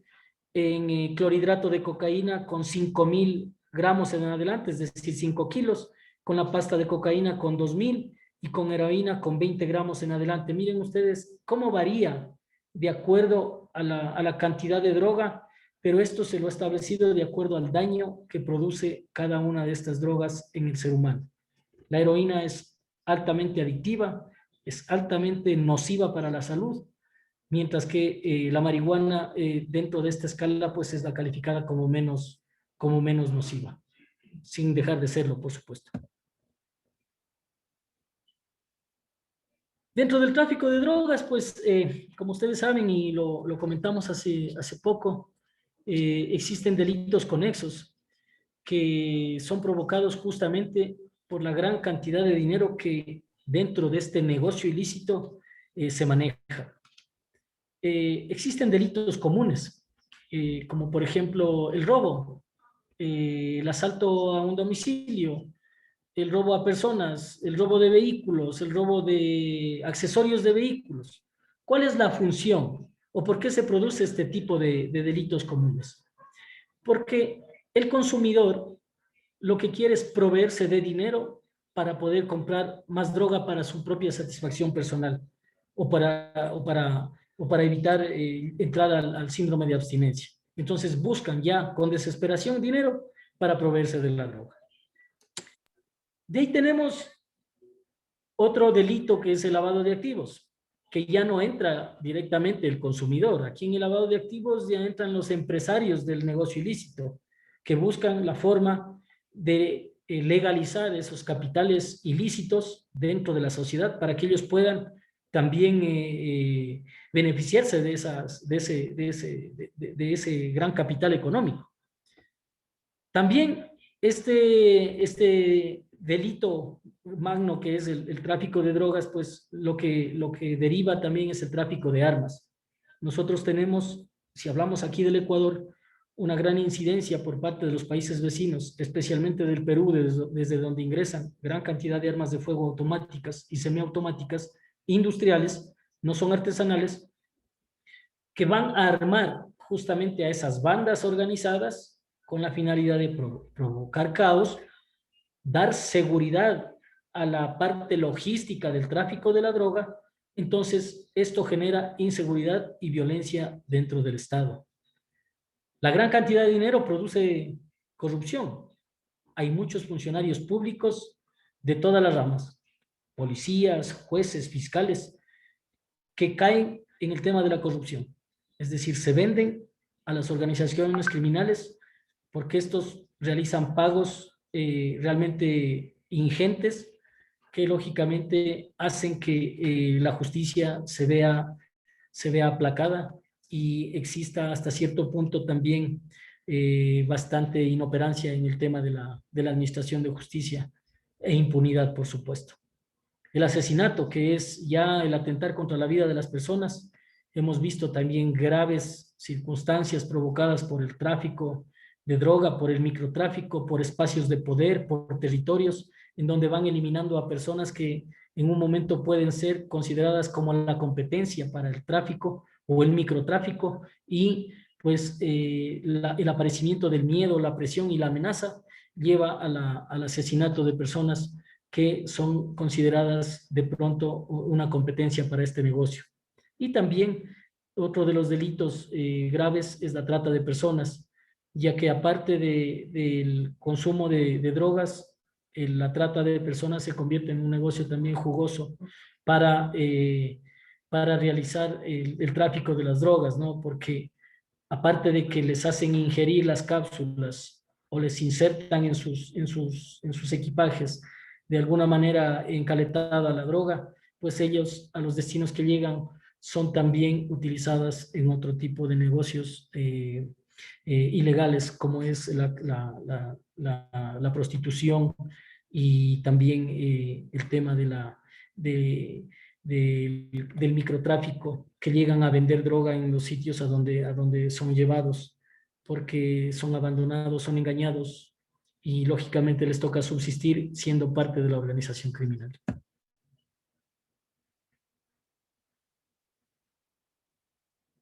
en clorhidrato de cocaína con 5.000 gramos en adelante, es decir, 5 kilos, con la pasta de cocaína con 2.000 y con heroína con 20 gramos en adelante. Miren ustedes cómo varía de acuerdo a la cantidad de droga, pero esto se lo ha establecido de acuerdo al daño que produce cada una de estas drogas en el ser humano. La heroína es altamente adictiva, es altamente nociva para la salud, mientras que la marihuana dentro de esta escala pues es la calificada como menos nociva, sin dejar de serlo, por supuesto. Dentro del tráfico de drogas, pues, como ustedes saben y lo comentamos hace poco, existen delitos conexos que son provocados justamente por la gran cantidad de dinero que dentro de este negocio ilícito se maneja. Existen delitos comunes, como por ejemplo el robo, el asalto a un domicilio, el robo a personas, el robo de vehículos, el robo de accesorios de vehículos. ¿Cuál es la función o por qué se produce este tipo de delitos comunes? Porque el consumidor lo que quiere es proveerse de dinero para poder comprar más droga para su propia satisfacción personal o para evitar entrar al síndrome de abstinencia. Entonces buscan ya con desesperación dinero para proveerse de la droga. De ahí tenemos otro delito que es el lavado de activos, que ya no entra directamente el consumidor. Aquí en el lavado de activos ya entran los empresarios del negocio ilícito, que buscan la forma de legalizar esos capitales ilícitos dentro de la sociedad para que ellos puedan también beneficiarse de ese gran capital económico. También este delito magno que es el tráfico de drogas, pues lo que deriva también es el tráfico de armas. Nosotros tenemos, si hablamos aquí del Ecuador, una gran incidencia por parte de los países vecinos, especialmente del Perú, desde donde ingresan gran cantidad de armas de fuego automáticas y semiautomáticas industriales, no son artesanales, que van a armar justamente a esas bandas organizadas con la finalidad de provocar caos, dar seguridad a la parte logística del tráfico de la droga. Entonces esto genera inseguridad y violencia dentro del Estado. La gran cantidad de dinero produce corrupción. Hay muchos funcionarios públicos de todas las ramas, policías, jueces, fiscales, que caen en el tema de la corrupción. Es decir, se venden a las organizaciones criminales porque estos realizan pagos realmente ingentes que lógicamente hacen que la justicia se vea aplacada y exista hasta cierto punto también bastante inoperancia en el tema de la administración de justicia e impunidad, por supuesto. El asesinato, que es ya el atentar contra la vida de las personas. Hemos visto también graves circunstancias provocadas por el tráfico de droga, por el microtráfico, por espacios de poder, por territorios, en donde van eliminando a personas que en un momento pueden ser consideradas como la competencia para el tráfico o el microtráfico, y pues el aparecimiento del miedo, la presión y la amenaza lleva al asesinato de personas que son consideradas de pronto una competencia para este negocio. Y también otro de los delitos graves es la trata de personas, ya que aparte del consumo de drogas, la trata de personas se convierte en un negocio también jugoso para, para realizar el tráfico de las drogas, ¿no? Porque aparte de que les hacen ingerir las cápsulas o les insertan en sus equipajes de alguna manera encaletada la droga, pues ellos a los destinos que llegan son también utilizadas en otro tipo de negocios ilegales, como es la prostitución y también el tema del microtráfico, que llegan a vender droga en los sitios a donde son llevados, porque son abandonados, son engañados y lógicamente les toca subsistir siendo parte de la organización criminal.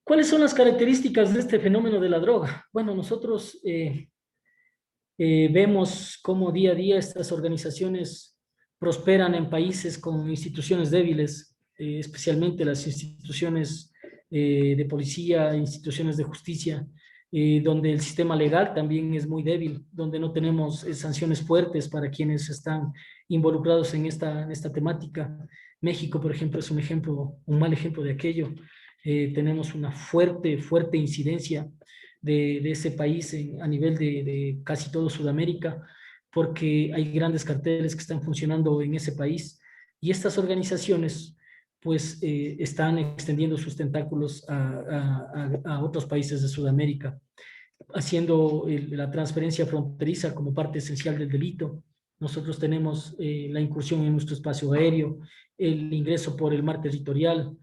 ¿Cuáles son las características de este fenómeno de la droga? Bueno, nosotros vemos cómo día a día estas organizaciones prosperan en países con instituciones débiles, especialmente las instituciones de policía, instituciones de justicia, donde el sistema legal también es muy débil, donde no tenemos sanciones fuertes para quienes están involucrados en esta temática. México, por ejemplo, es un ejemplo, un mal ejemplo de aquello. Tenemos una fuerte incidencia de ese país a nivel de casi todo Sudamérica, porque hay grandes carteles que están funcionando en ese país y estas organizaciones pues están extendiendo sus tentáculos a otros países de Sudamérica, haciendo la transferencia fronteriza como parte esencial del delito. Nosotros tenemos la incursión en nuestro espacio aéreo, el ingreso por el mar territorial.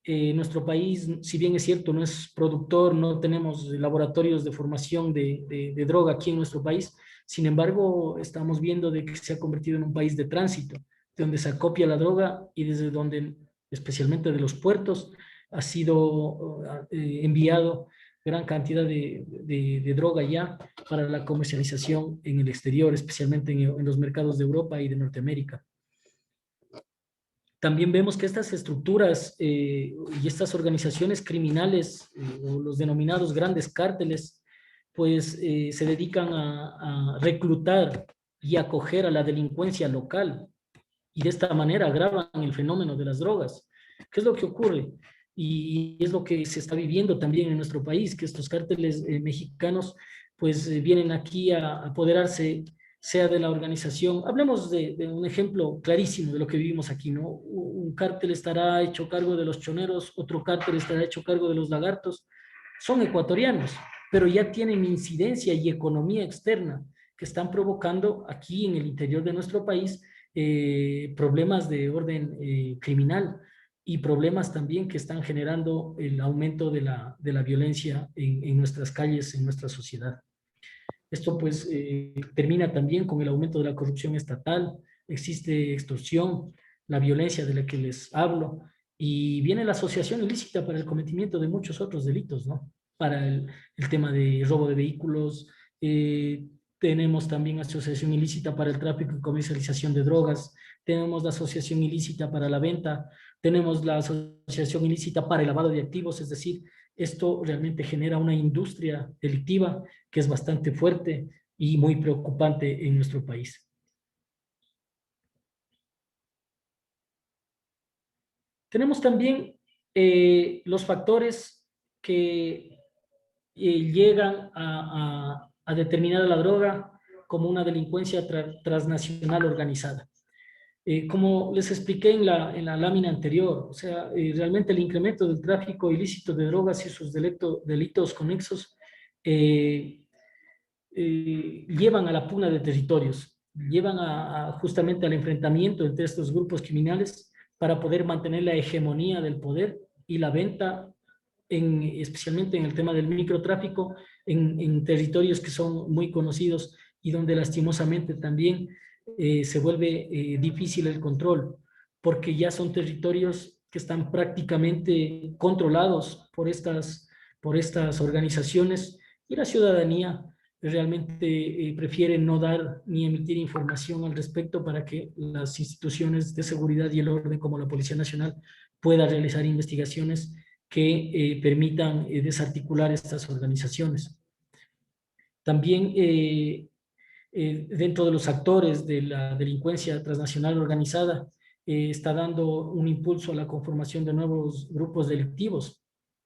Nuestro país, si bien es cierto, no es productor, no tenemos laboratorios de formación de droga aquí en nuestro país, sin embargo, estamos viendo de que se ha convertido en un país de tránsito, de donde se acopia la droga y desde donde, especialmente de los puertos, ha sido enviado gran cantidad de droga ya para la comercialización en el exterior, especialmente en los mercados de Europa y de Norteamérica. También vemos que estas estructuras y estas organizaciones criminales, o los denominados grandes cárteles, pues se dedican a reclutar y acoger a la delincuencia local y de esta manera agravan el fenómeno de las drogas. ¿Qué es lo que ocurre? Y es lo que se está viviendo también en nuestro país, que estos cárteles mexicanos pues vienen aquí a apoderarse, sea de la organización. Hablemos de un ejemplo clarísimo de lo que vivimos aquí, ¿no? Un cártel estará hecho cargo de los choneros, otro cártel estará hecho cargo de los lagartos. Son ecuatorianos, pero ya tienen incidencia y economía externa que están provocando aquí en el interior de nuestro país problemas de orden criminal y problemas también que están generando el aumento de la violencia en nuestras calles, en nuestra sociedad. Esto pues termina también con el aumento de la corrupción estatal, existe extorsión, la violencia de la que les hablo, y viene la asociación ilícita para el cometimiento de muchos otros delitos, ¿no? Para el tema de robo de vehículos, tenemos también asociación ilícita para el tráfico y comercialización de drogas, tenemos la asociación ilícita para la venta, tenemos la asociación ilícita para el lavado de activos, es decir, esto realmente genera una industria delictiva que es bastante fuerte y muy preocupante en nuestro país. Tenemos también los factores que llegan a determinar a la droga como una delincuencia transnacional organizada. Como les expliqué en la lámina anterior, o sea, realmente el incremento del tráfico ilícito de drogas y sus delitos conexos llevan a la pugna de territorios, llevan justamente al enfrentamiento entre estos grupos criminales para poder mantener la hegemonía del poder y la venta, especialmente en el tema del microtráfico, en territorios que son muy conocidos y donde lastimosamente también se vuelve difícil el control, porque ya son territorios que están prácticamente controlados por estas organizaciones y la ciudadanía realmente prefiere no dar ni emitir información al respecto para que las instituciones de seguridad y el orden como la Policía Nacional puedan realizar investigaciones que permitan desarticular estas organizaciones. También dentro de los actores de la delincuencia transnacional organizada está dando un impulso a la conformación de nuevos grupos delictivos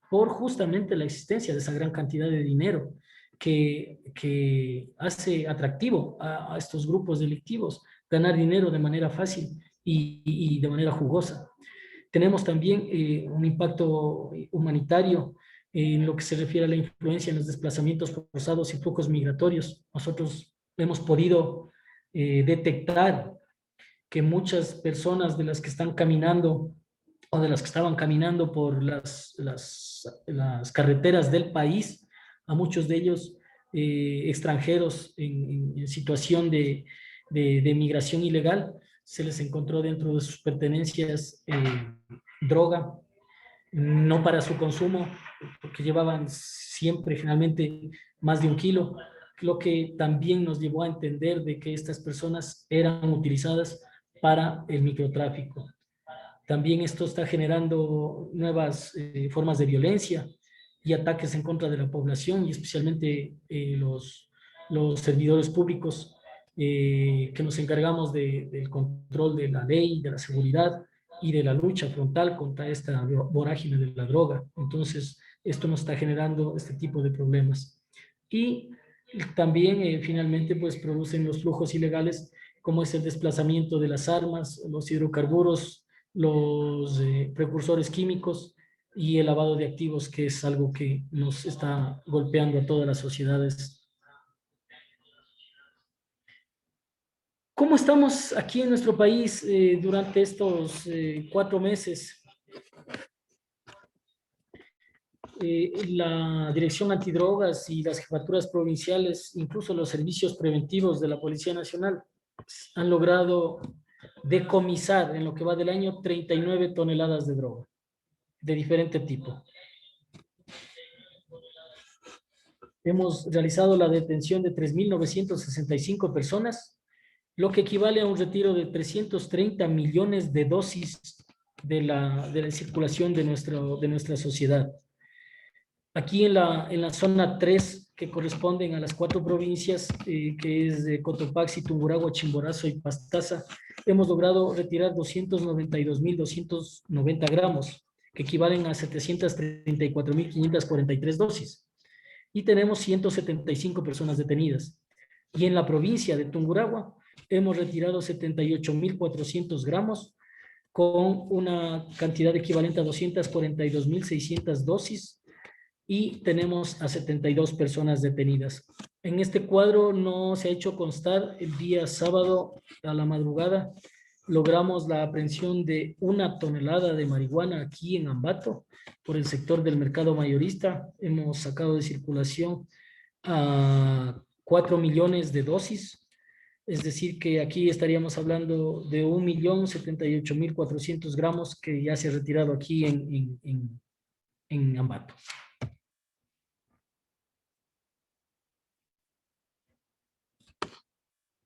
por justamente la existencia de esa gran cantidad de dinero que hace atractivo a estos grupos delictivos ganar dinero de manera fácil y de manera jugosa. Tenemos también un impacto humanitario en lo que se refiere a la influencia en los desplazamientos forzados y flujos migratorios. Nosotros hemos podido detectar que muchas personas de las que están caminando o de las que estaban caminando por las carreteras del país, a muchos de ellos extranjeros en situación de migración ilegal, se les encontró dentro de sus pertenencias droga, no para su consumo, porque llevaban siempre generalmente más de 1 kilo, lo que también nos llevó a entender de que estas personas eran utilizadas para el microtráfico. También esto está generando nuevas formas de violencia. y ataques en contra de la población y especialmente los servidores públicos que nos encargamos del control de la ley, de la seguridad y de la lucha frontal contra esta vorágine de la droga. Entonces, esto nos está generando este tipo de problemas. Y también, finalmente, pues producen los flujos ilegales, como es el desplazamiento de las armas, los hidrocarburos, los precursores químicos y el lavado de activos, que es algo que nos está golpeando a todas las sociedades. ¿Cómo estamos aquí en nuestro país durante estos 4 meses? La Dirección Antidrogas y las jefaturas provinciales, incluso los servicios preventivos de la Policía Nacional, han logrado decomisar en lo que va del año 39 toneladas de droga de diferente tipo. Hemos realizado la detención de 3.965 personas, lo que equivale a un retiro de 330 millones de dosis de la circulación de nuestra sociedad. Aquí en la zona 3, que corresponden a las 4 provincias, que es de Cotopaxi, Tungurahua, Chimborazo y Pastaza, hemos logrado retirar 292.290 gramos, que equivalen a 734.543 dosis. Y tenemos 175 personas detenidas. Y en la provincia de Tungurahua hemos retirado 78.400 gramos, con una cantidad equivalente a 242.600 dosis, y tenemos a 72 personas detenidas. En este cuadro no se ha hecho constar el día sábado a la madrugada. Logramos la aprehensión de 1 tonelada de marihuana aquí en Ambato por el sector del mercado mayorista. Hemos sacado de circulación a 4 millones de dosis. Es decir, que aquí estaríamos hablando de 1.078.400 gramos que ya se ha retirado aquí en Ambato.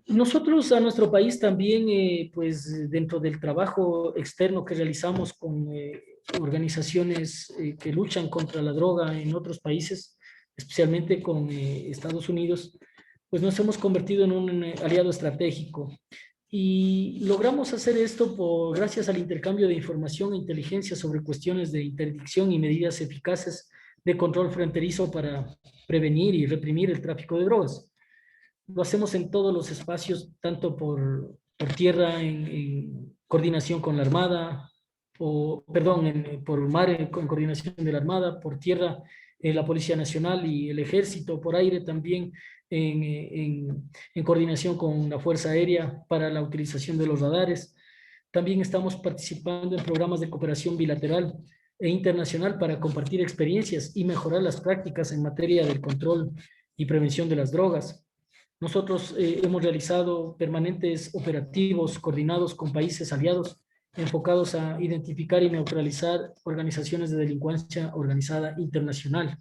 Nosotros a nuestro país también, pues dentro del trabajo externo que realizamos con organizaciones que luchan contra la droga en otros países, especialmente con Estados Unidos, pues nos hemos convertido en un aliado estratégico. Y logramos hacer esto gracias al intercambio de información e inteligencia sobre cuestiones de interdicción y medidas eficaces de control fronterizo para prevenir y reprimir el tráfico de drogas. Lo hacemos en todos los espacios, tanto por tierra, en coordinación con la Armada, por mar, en coordinación de la Armada, por tierra, la Policía Nacional y el Ejército, por aire también, en coordinación con la Fuerza Aérea para la utilización de los radares. También estamos participando en programas de cooperación bilateral e internacional para compartir experiencias y mejorar las prácticas en materia del control y prevención de las drogas. Nosotros hemos realizado permanentes operativos coordinados con países aliados enfocados a identificar y neutralizar organizaciones de delincuencia organizada internacional.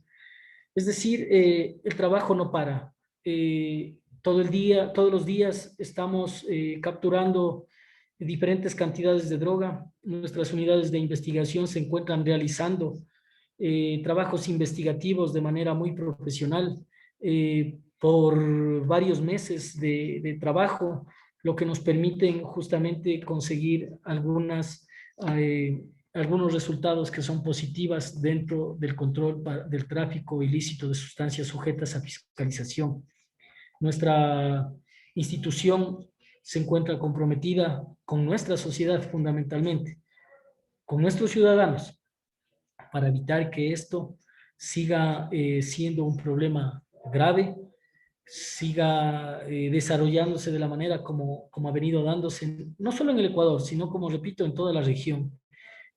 Es decir, el trabajo no para. Todo el día, todos los días estamos capturando diferentes cantidades de droga. Nuestras unidades de investigación se encuentran realizando trabajos investigativos de manera muy profesional por varios meses de trabajo, lo que nos permiten justamente conseguir algunos resultados que son positivas dentro del control del tráfico ilícito de sustancias sujetas a fiscalización. Nuestra institución se encuentra comprometida con nuestra sociedad fundamentalmente, con nuestros ciudadanos, para evitar que esto siga siendo un problema grave, siga desarrollándose de la manera como ha venido dándose, no solo en el Ecuador, sino, como repito, en toda la región.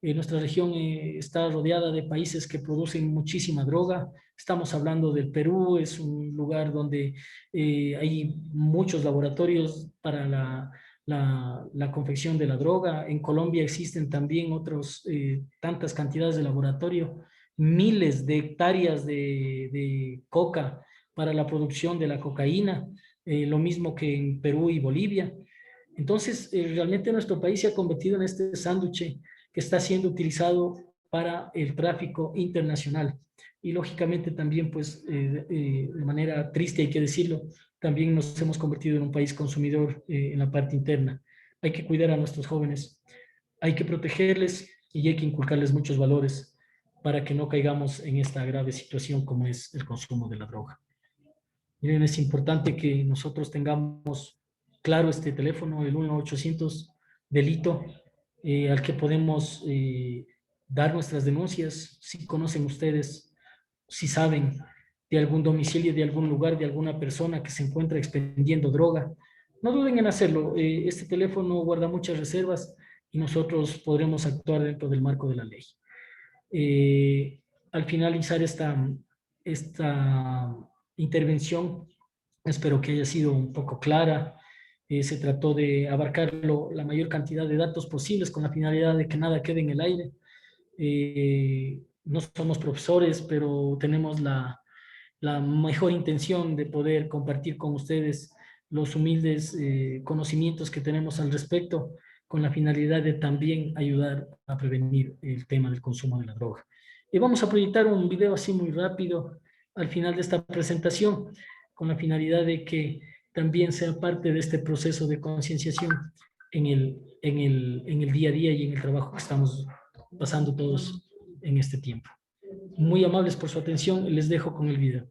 Nuestra región está rodeada de países que producen muchísima droga. Estamos hablando del Perú, es un lugar donde hay muchos laboratorios para la confección de la droga. En Colombia existen también otros tantas cantidades de laboratorio, miles de hectáreas de coca para la producción de la cocaína, lo mismo que en Perú y Bolivia. Entonces, realmente nuestro país se ha convertido en este sándwich que está siendo utilizado para el tráfico internacional. Y lógicamente también, pues, de manera triste hay que decirlo, también nos hemos convertido en un país consumidor en la parte interna. Hay que cuidar a nuestros jóvenes, hay que protegerles y hay que inculcarles muchos valores para que no caigamos en esta grave situación como es el consumo de la droga. Miren, es importante que nosotros tengamos claro este teléfono, el 1-800 delito, al que podemos dar nuestras denuncias. Si conocen ustedes, si saben de algún domicilio, de algún lugar, de alguna persona que se encuentra expendiendo droga, no duden en hacerlo. Este teléfono guarda muchas reservas y nosotros podremos actuar dentro del marco de la ley. Al finalizar esta intervención, espero que haya sido un poco clara. Se trató de abarcar la mayor cantidad de datos posibles con la finalidad de que nada quede en el aire. No somos profesores, pero tenemos la mejor intención de poder compartir con ustedes los humildes conocimientos que tenemos al respecto, con la finalidad de también ayudar a prevenir el tema del consumo de la droga. Y vamos a proyectar un video así muy rápido al final de esta presentación, con la finalidad de que también sea parte de este proceso de concienciación en el día a día y en el trabajo que estamos pasando todos en este tiempo. Muy amables por su atención, les dejo con el video.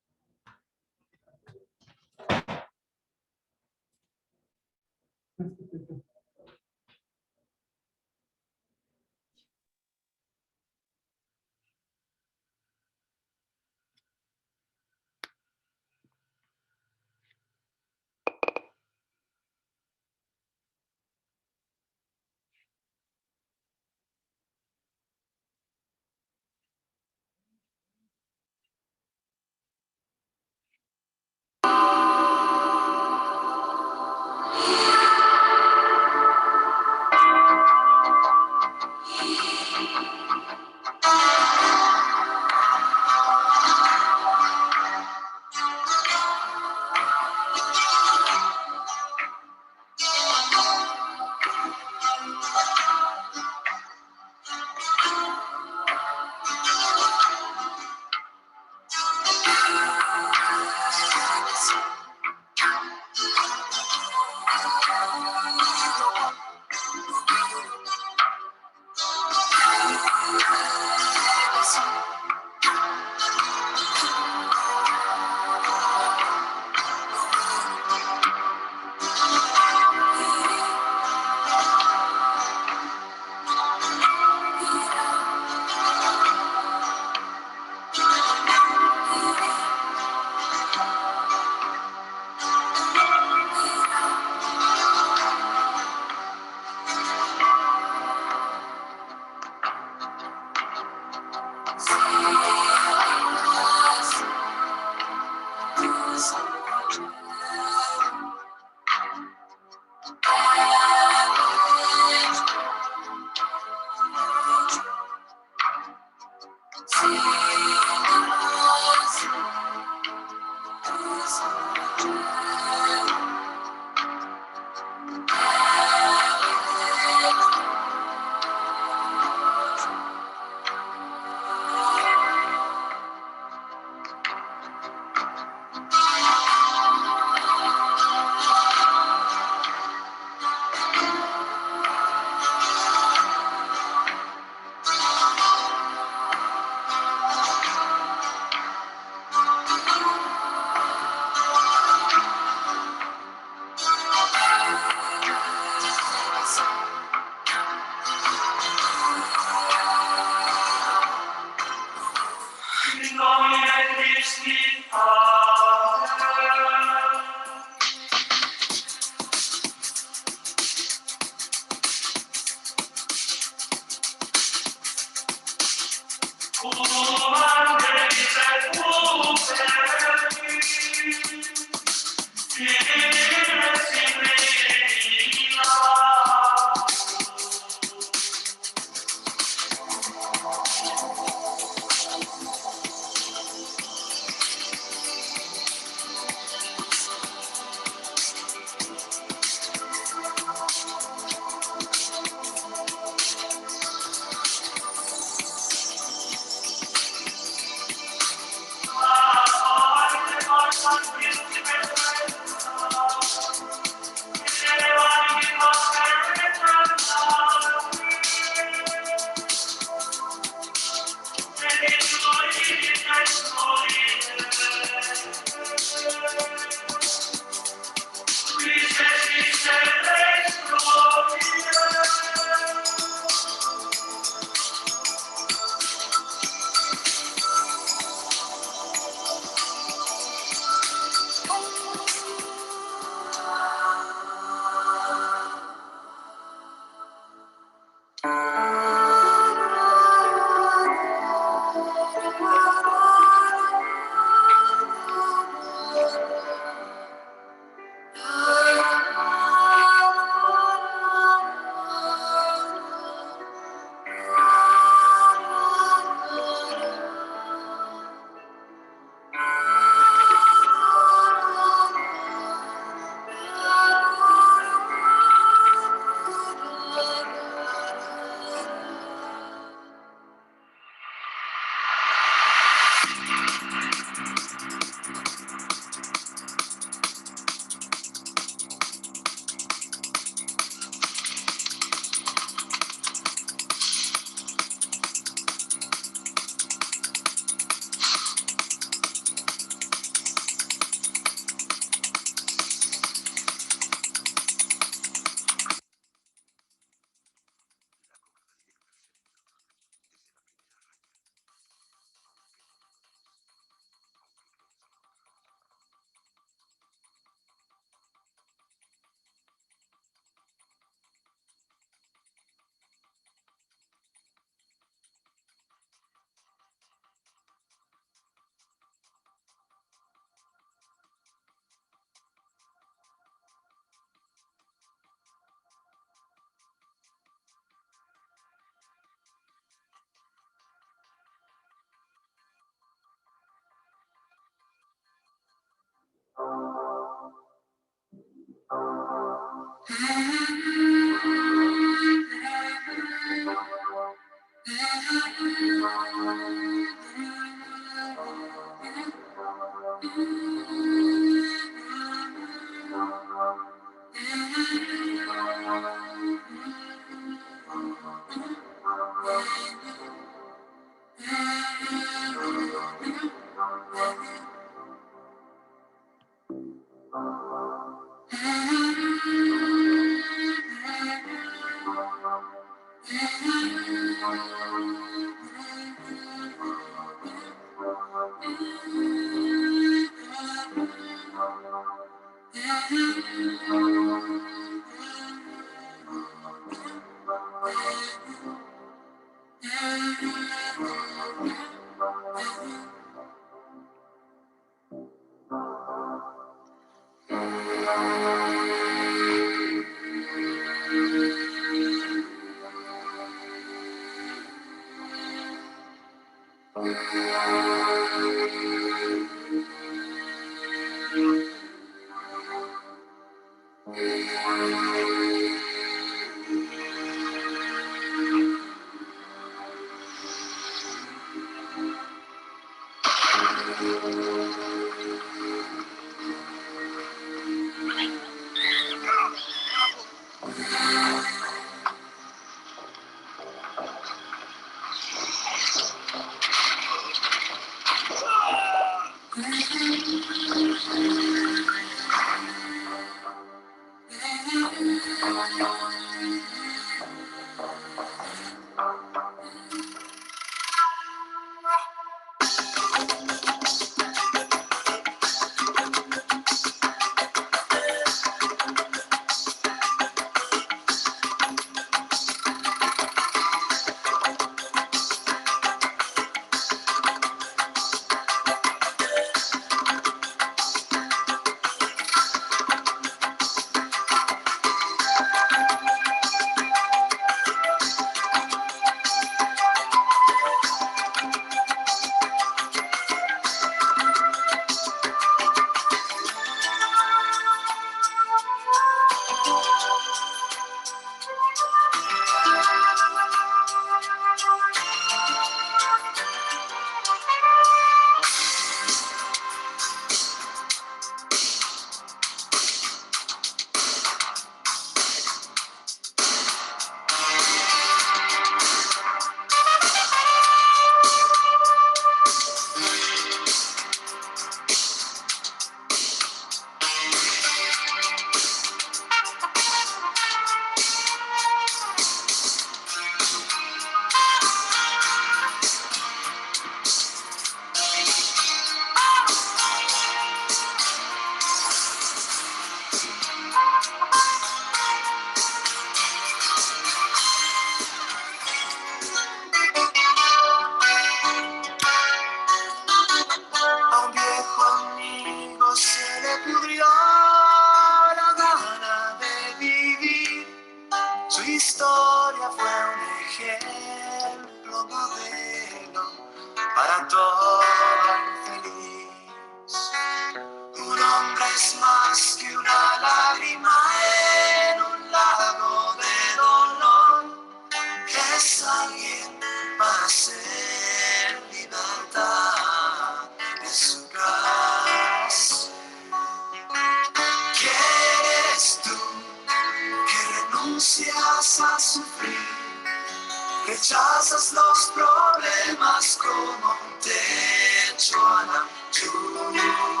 Rechazas los problemas como un techo a la lluvia.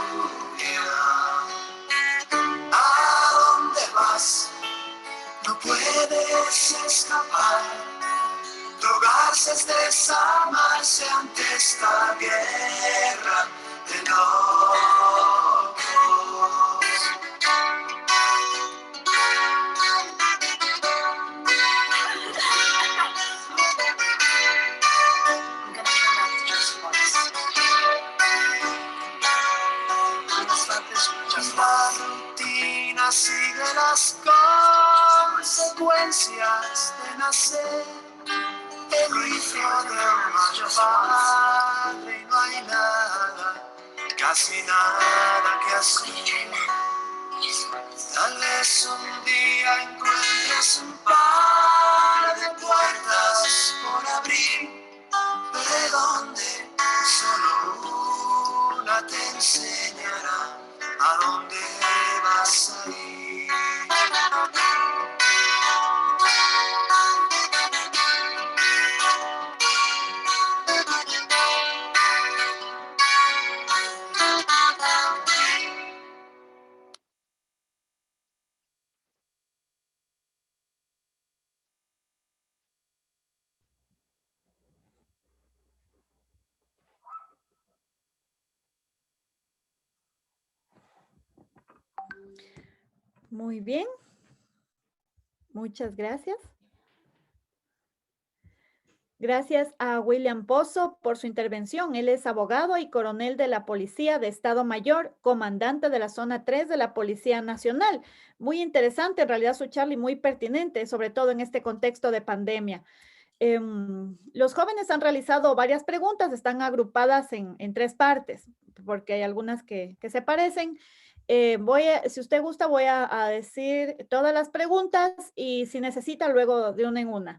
¿A dónde vas? No puedes escapar. Drogarse es desamarse ante esta guerra de locos. La rutina sigue las consecuencias de nacer. El hijo de un macho padre y no hay nada, casi nada que hacer. Tal vez un día encuentres un par de puertas por abrir, de donde solo una te enseñará a dónde vas a ir. Muy bien. Muchas gracias. Gracias a William Pozo por su intervención. Él es abogado y coronel de la Policía de Estado Mayor, comandante de la Zona 3 de la Policía Nacional. Muy interesante en realidad su charla y muy pertinente, sobre todo en este contexto de pandemia. Los jóvenes han realizado varias preguntas, están agrupadas en tres partes, porque hay algunas que se parecen. Si usted gusta, voy a decir todas las preguntas y si necesita, luego de una en una.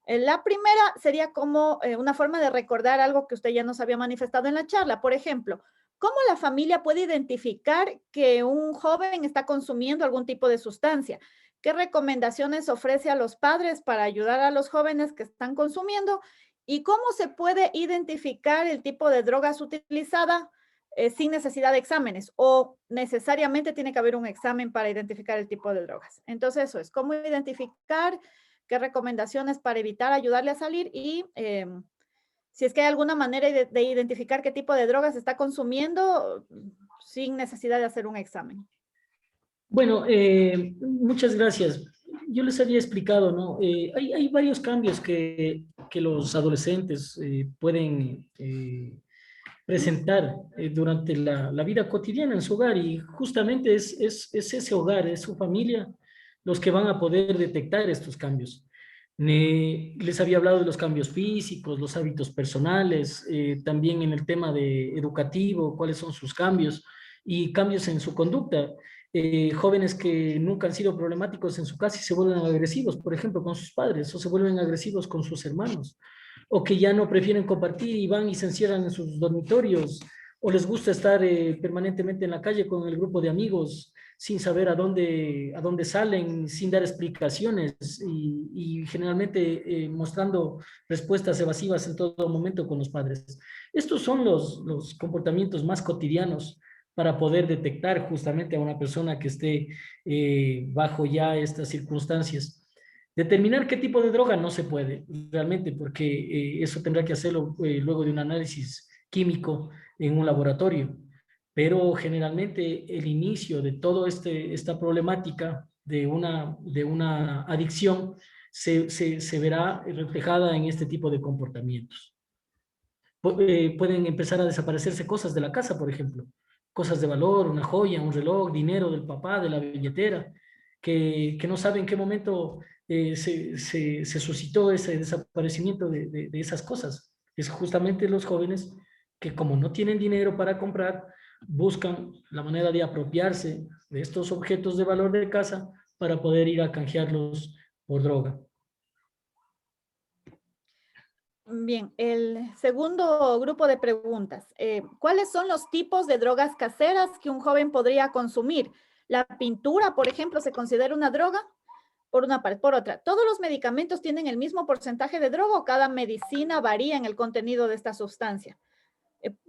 La primera sería como una forma de recordar algo que usted ya nos había manifestado en la charla. Por ejemplo, ¿cómo la familia puede identificar que un joven está consumiendo algún tipo de sustancia? ¿Qué recomendaciones ofrece a los padres para ayudar a los jóvenes que están consumiendo? ¿Y cómo se puede identificar el tipo de drogas utilizada sin necesidad de exámenes? ¿O necesariamente tiene que haber un examen para identificar el tipo de drogas? Entonces eso es, ¿cómo identificar? ¿Qué recomendaciones para evitar ayudarle a salir? Y si es que hay alguna manera de identificar qué tipo de drogas está consumiendo sin necesidad de hacer un examen. Bueno, muchas gracias. Yo les había explicado, ¿no? Hay varios cambios que los adolescentes pueden presentar durante la vida cotidiana en su hogar, y justamente es ese hogar, es su familia, los que van a poder detectar estos cambios. Les había hablado de los cambios físicos, los hábitos personales, también en el tema de educativo, cuáles son sus cambios y cambios en su conducta. Jóvenes que nunca han sido problemáticos en su casa y se vuelven agresivos, por ejemplo, con sus padres, o se vuelven agresivos con sus hermanos, o que ya no prefieren compartir y van y se encierran en sus dormitorios, o les gusta estar permanentemente en la calle con el grupo de amigos sin saber a dónde salen, sin dar explicaciones y generalmente mostrando respuestas evasivas en todo momento con los padres. Estos son los comportamientos más cotidianos para poder detectar justamente a una persona que esté bajo ya estas circunstancias. Determinar qué tipo de droga no se puede realmente, porque eso tendrá que hacerlo luego de un análisis químico en un laboratorio. Pero generalmente el inicio de toda esta problemática de una adicción se verá reflejada en este tipo de comportamientos. Pueden empezar a desaparecerse cosas de la casa, por ejemplo, cosas de valor, una joya, un reloj, dinero del papá, de la billetera, que no sabe en qué momento se suscitó ese desaparecimiento de esas cosas. Es justamente los jóvenes que, como no tienen dinero para comprar, buscan la manera de apropiarse de estos objetos de valor de casa para poder ir a canjearlos por droga. Bien, el segundo grupo de preguntas. ¿Cuáles son los tipos de drogas caseras que un joven podría consumir? ¿La pintura, por ejemplo, se considera una droga? Por una parte. Por otra, ¿todos los medicamentos tienen el mismo porcentaje de droga o cada medicina varía en el contenido de esta sustancia?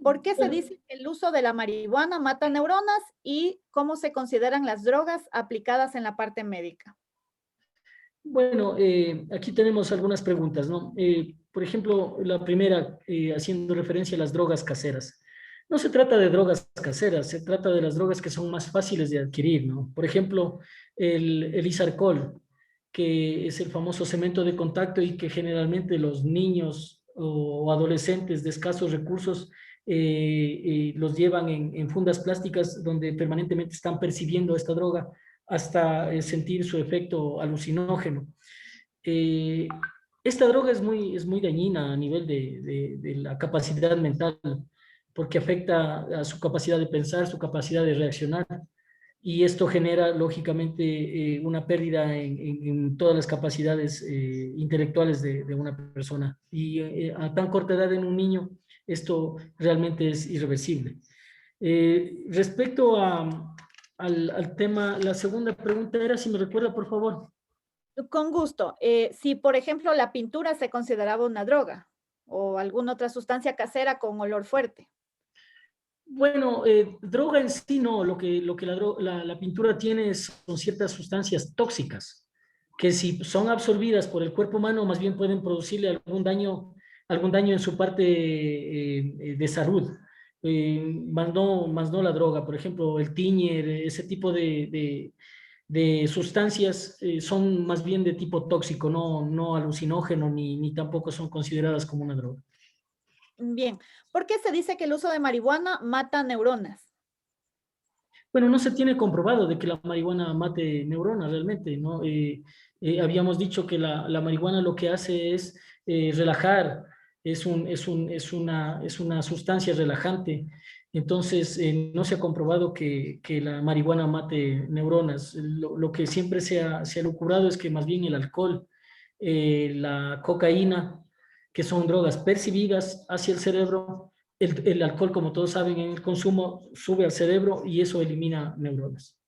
¿Por qué se dice que el uso de la marihuana mata neuronas y cómo se consideran las drogas aplicadas en la parte médica? Bueno, aquí tenemos algunas preguntas, ¿no? Por ejemplo, la primera, haciendo referencia a las drogas caseras. No se trata de drogas caseras, se trata de las drogas que son más fáciles de adquirir, ¿no? Por ejemplo, el isarcol, que es el famoso cemento de contacto y que generalmente los niños o adolescentes de escasos recursos los llevan en fundas plásticas donde permanentemente están percibiendo esta droga hasta sentir su efecto alucinógeno. Eh, esta droga es muy dañina a nivel de la capacidad mental, porque afecta a su capacidad de pensar, su capacidad de reaccionar. y esto genera lógicamente una pérdida en todas las capacidades intelectuales de una persona. Y a tan corta edad en un niño, esto realmente es irreversible. Respecto al tema, la segunda pregunta era, si me recuerda, por favor. Con gusto. Si, por ejemplo, la pintura se consideraba una droga o alguna otra sustancia casera con olor fuerte. Bueno, droga en sí no, lo que la pintura tiene son ciertas sustancias tóxicas que si son absorbidas por el cuerpo humano, más bien pueden producirle algún daño en su parte de salud. Más no la droga, por ejemplo, el tiñer, ese tipo de sustancias son más bien de tipo tóxico, no alucinógeno, ni tampoco son consideradas como una droga. Bien. ¿Por qué se dice que el uso de marihuana mata neuronas? Bueno, no se tiene comprobado de que la marihuana mate neuronas realmente, ¿no? Habíamos dicho que la marihuana lo que hace es relajar, es una sustancia relajante. Entonces, no se ha comprobado que la marihuana mate neuronas. Lo que siempre se ha lucubrado es que más bien el alcohol, la cocaína, que son drogas percibidas hacia el cerebro, el alcohol, como todos saben, en el consumo sube al cerebro y eso elimina neuronas.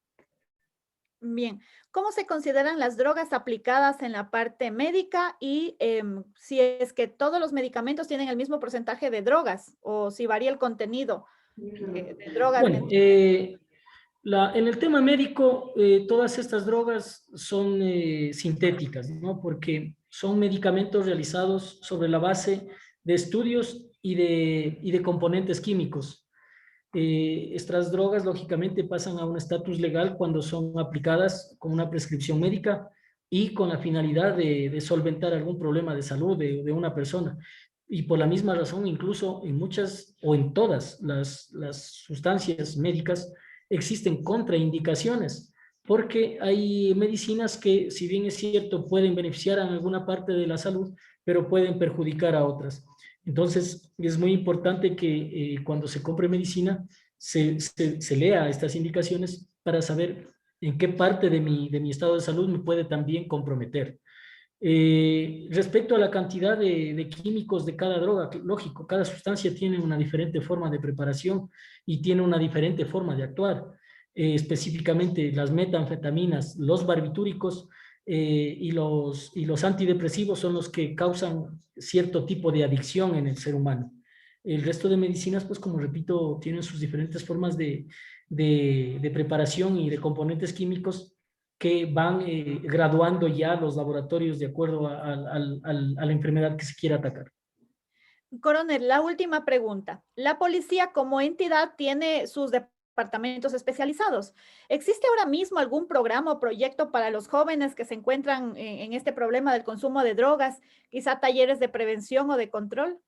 Bien. ¿Cómo se consideran las drogas aplicadas en la parte médica y si es que todos los medicamentos tienen el mismo porcentaje de drogas o si varía el contenido de drogas Bueno, dentro? en el tema médico, todas estas drogas son sintéticas, ¿no? Porque son medicamentos realizados sobre la base de estudios y de componentes químicos. Estas drogas, lógicamente, pasan a un estatus legal cuando son aplicadas con una prescripción médica y con la finalidad de solventar algún problema de salud de una persona. Y por la misma razón, incluso en muchas o en todas las sustancias médicas existen contraindicaciones, porque hay medicinas que, si bien es cierto, pueden beneficiar a alguna parte de la salud, pero pueden perjudicar a otras. Entonces, es muy importante que cuando se compre medicina se lea estas indicaciones para saber en qué parte de mi estado de salud me puede también comprometer. Respecto a la cantidad de químicos de cada droga, lógico, cada sustancia tiene una diferente forma de preparación y tiene una diferente forma de actuar. Específicamente las metanfetaminas, los barbitúricos y los antidepresivos son los que causan cierto tipo de adicción en el ser humano. El resto de medicinas, pues como repito, tienen sus diferentes formas de preparación y de componentes químicos que van graduando ya los laboratorios de acuerdo a la enfermedad que se quiera atacar. Coronel, la última pregunta. La policía como entidad tiene sus departamentos especializados. ¿Existe ahora mismo algún programa o proyecto para los jóvenes que se encuentran en este problema del consumo de drogas? Quizá talleres de prevención o de control.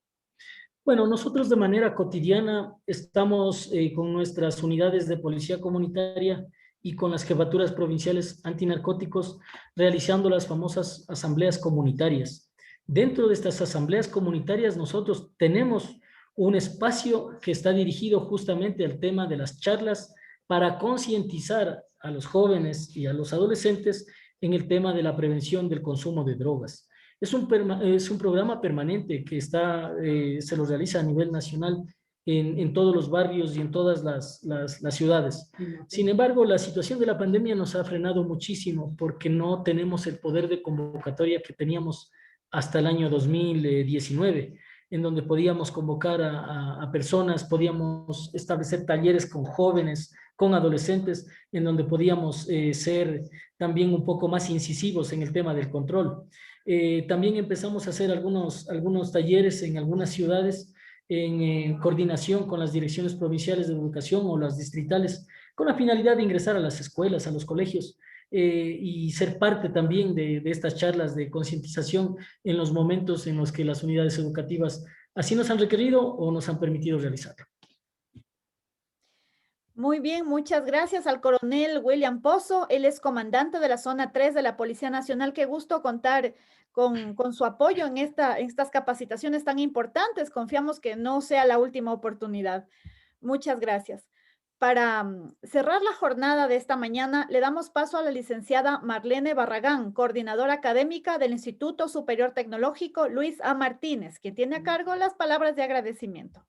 Bueno, nosotros de manera cotidiana estamos con nuestras unidades de policía comunitaria y con las jefaturas provinciales antinarcóticos realizando las famosas asambleas comunitarias. Dentro de estas asambleas comunitarias nosotros tenemos un espacio que está dirigido justamente al tema de las charlas para concientizar a los jóvenes y a los adolescentes en el tema de la prevención del consumo de drogas. Es un programa permanente que se lo realiza a nivel nacional en todos los barrios y en todas las ciudades. Sin embargo, la situación de la pandemia nos ha frenado muchísimo porque no tenemos el poder de convocatoria que teníamos hasta el año 2019, en donde podíamos convocar a personas, podíamos establecer talleres con jóvenes, con adolescentes, en donde podíamos ser también un poco más incisivos en el tema del control. También empezamos a hacer algunos talleres en algunas ciudades en coordinación con las direcciones provinciales de educación o las distritales, con la finalidad de ingresar a las escuelas, a los colegios y ser parte también de estas charlas de concientización en los momentos en los que las unidades educativas así nos han requerido o nos han permitido realizarlo. Muy bien, muchas gracias al coronel William Pozo. Él es comandante de la zona 3 de la Policía Nacional. Qué gusto contar con su apoyo en estas capacitaciones tan importantes. Confiamos que no sea la última oportunidad. Muchas gracias. Para cerrar la jornada de esta mañana, le damos paso a la licenciada Marlene Barragán, coordinadora académica del Instituto Superior Tecnológico Luis A. Martínez, quien tiene a cargo las palabras de agradecimiento.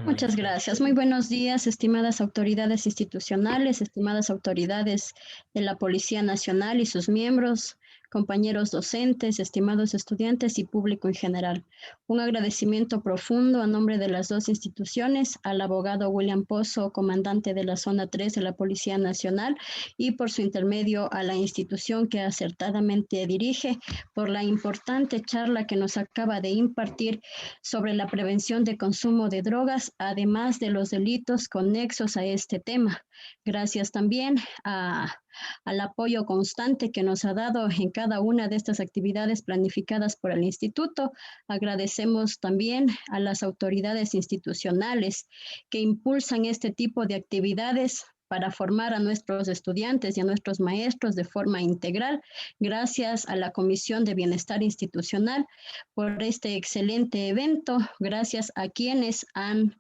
Muchas gracias. Muy buenos días, estimadas autoridades institucionales, estimadas autoridades de la Policía Nacional y sus miembros, compañeros docentes, estimados estudiantes y público en general. Un agradecimiento profundo a nombre de las dos instituciones, al abogado William Pozo, comandante de la Zona 3 de la Policía Nacional, y por su intermedio a la institución que acertadamente dirige, por la importante charla que nos acaba de impartir sobre la prevención de consumo de drogas, además de los delitos conexos a este tema. Gracias también al apoyo constante que nos ha dado en cada una de estas actividades planificadas por el Instituto. Agradecemos también a las autoridades institucionales que impulsan este tipo de actividades para formar a nuestros estudiantes y a nuestros maestros de forma integral. Gracias a la Comisión de Bienestar Institucional por este excelente evento. Gracias a quienes han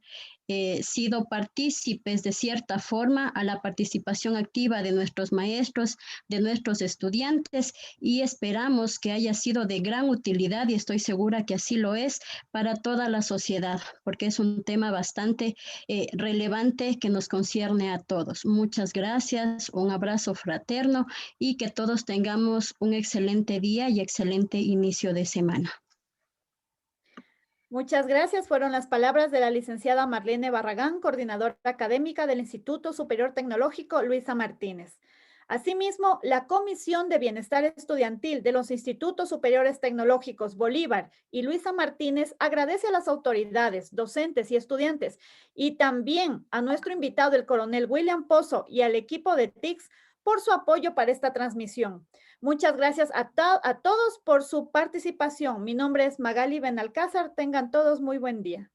sido partícipes de cierta forma a la participación activa de nuestros maestros, de nuestros estudiantes, y esperamos que haya sido de gran utilidad, y estoy segura que así lo es, para toda la sociedad, porque es un tema bastante relevante que nos concierne a todos. Muchas gracias, un abrazo fraterno y que todos tengamos un excelente día y excelente inicio de semana. Muchas gracias. Fueron las palabras de la licenciada Marlene Barragán, coordinadora académica del Instituto Superior Tecnológico Luisa Martínez. Asimismo, la Comisión de Bienestar Estudiantil de los Institutos Superiores Tecnológicos Bolívar y Luisa Martínez agradece a las autoridades, docentes y estudiantes, y también a nuestro invitado, el coronel William Pozo, y al equipo de TICS por su apoyo para esta transmisión. Muchas gracias a todos por su participación. Mi nombre es Magali Benalcázar. Tengan todos muy buen día.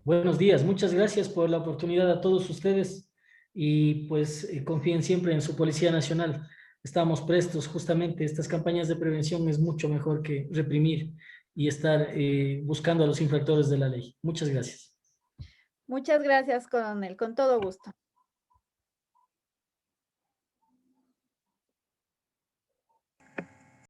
Buenos días, muchas gracias por la oportunidad a todos ustedes y pues confíen siempre en su Policía Nacional. Estamos prestos, justamente estas campañas de prevención es mucho mejor que reprimir y estar buscando a los infractores de la ley. Muchas gracias. Muchas gracias, coronel, con todo gusto.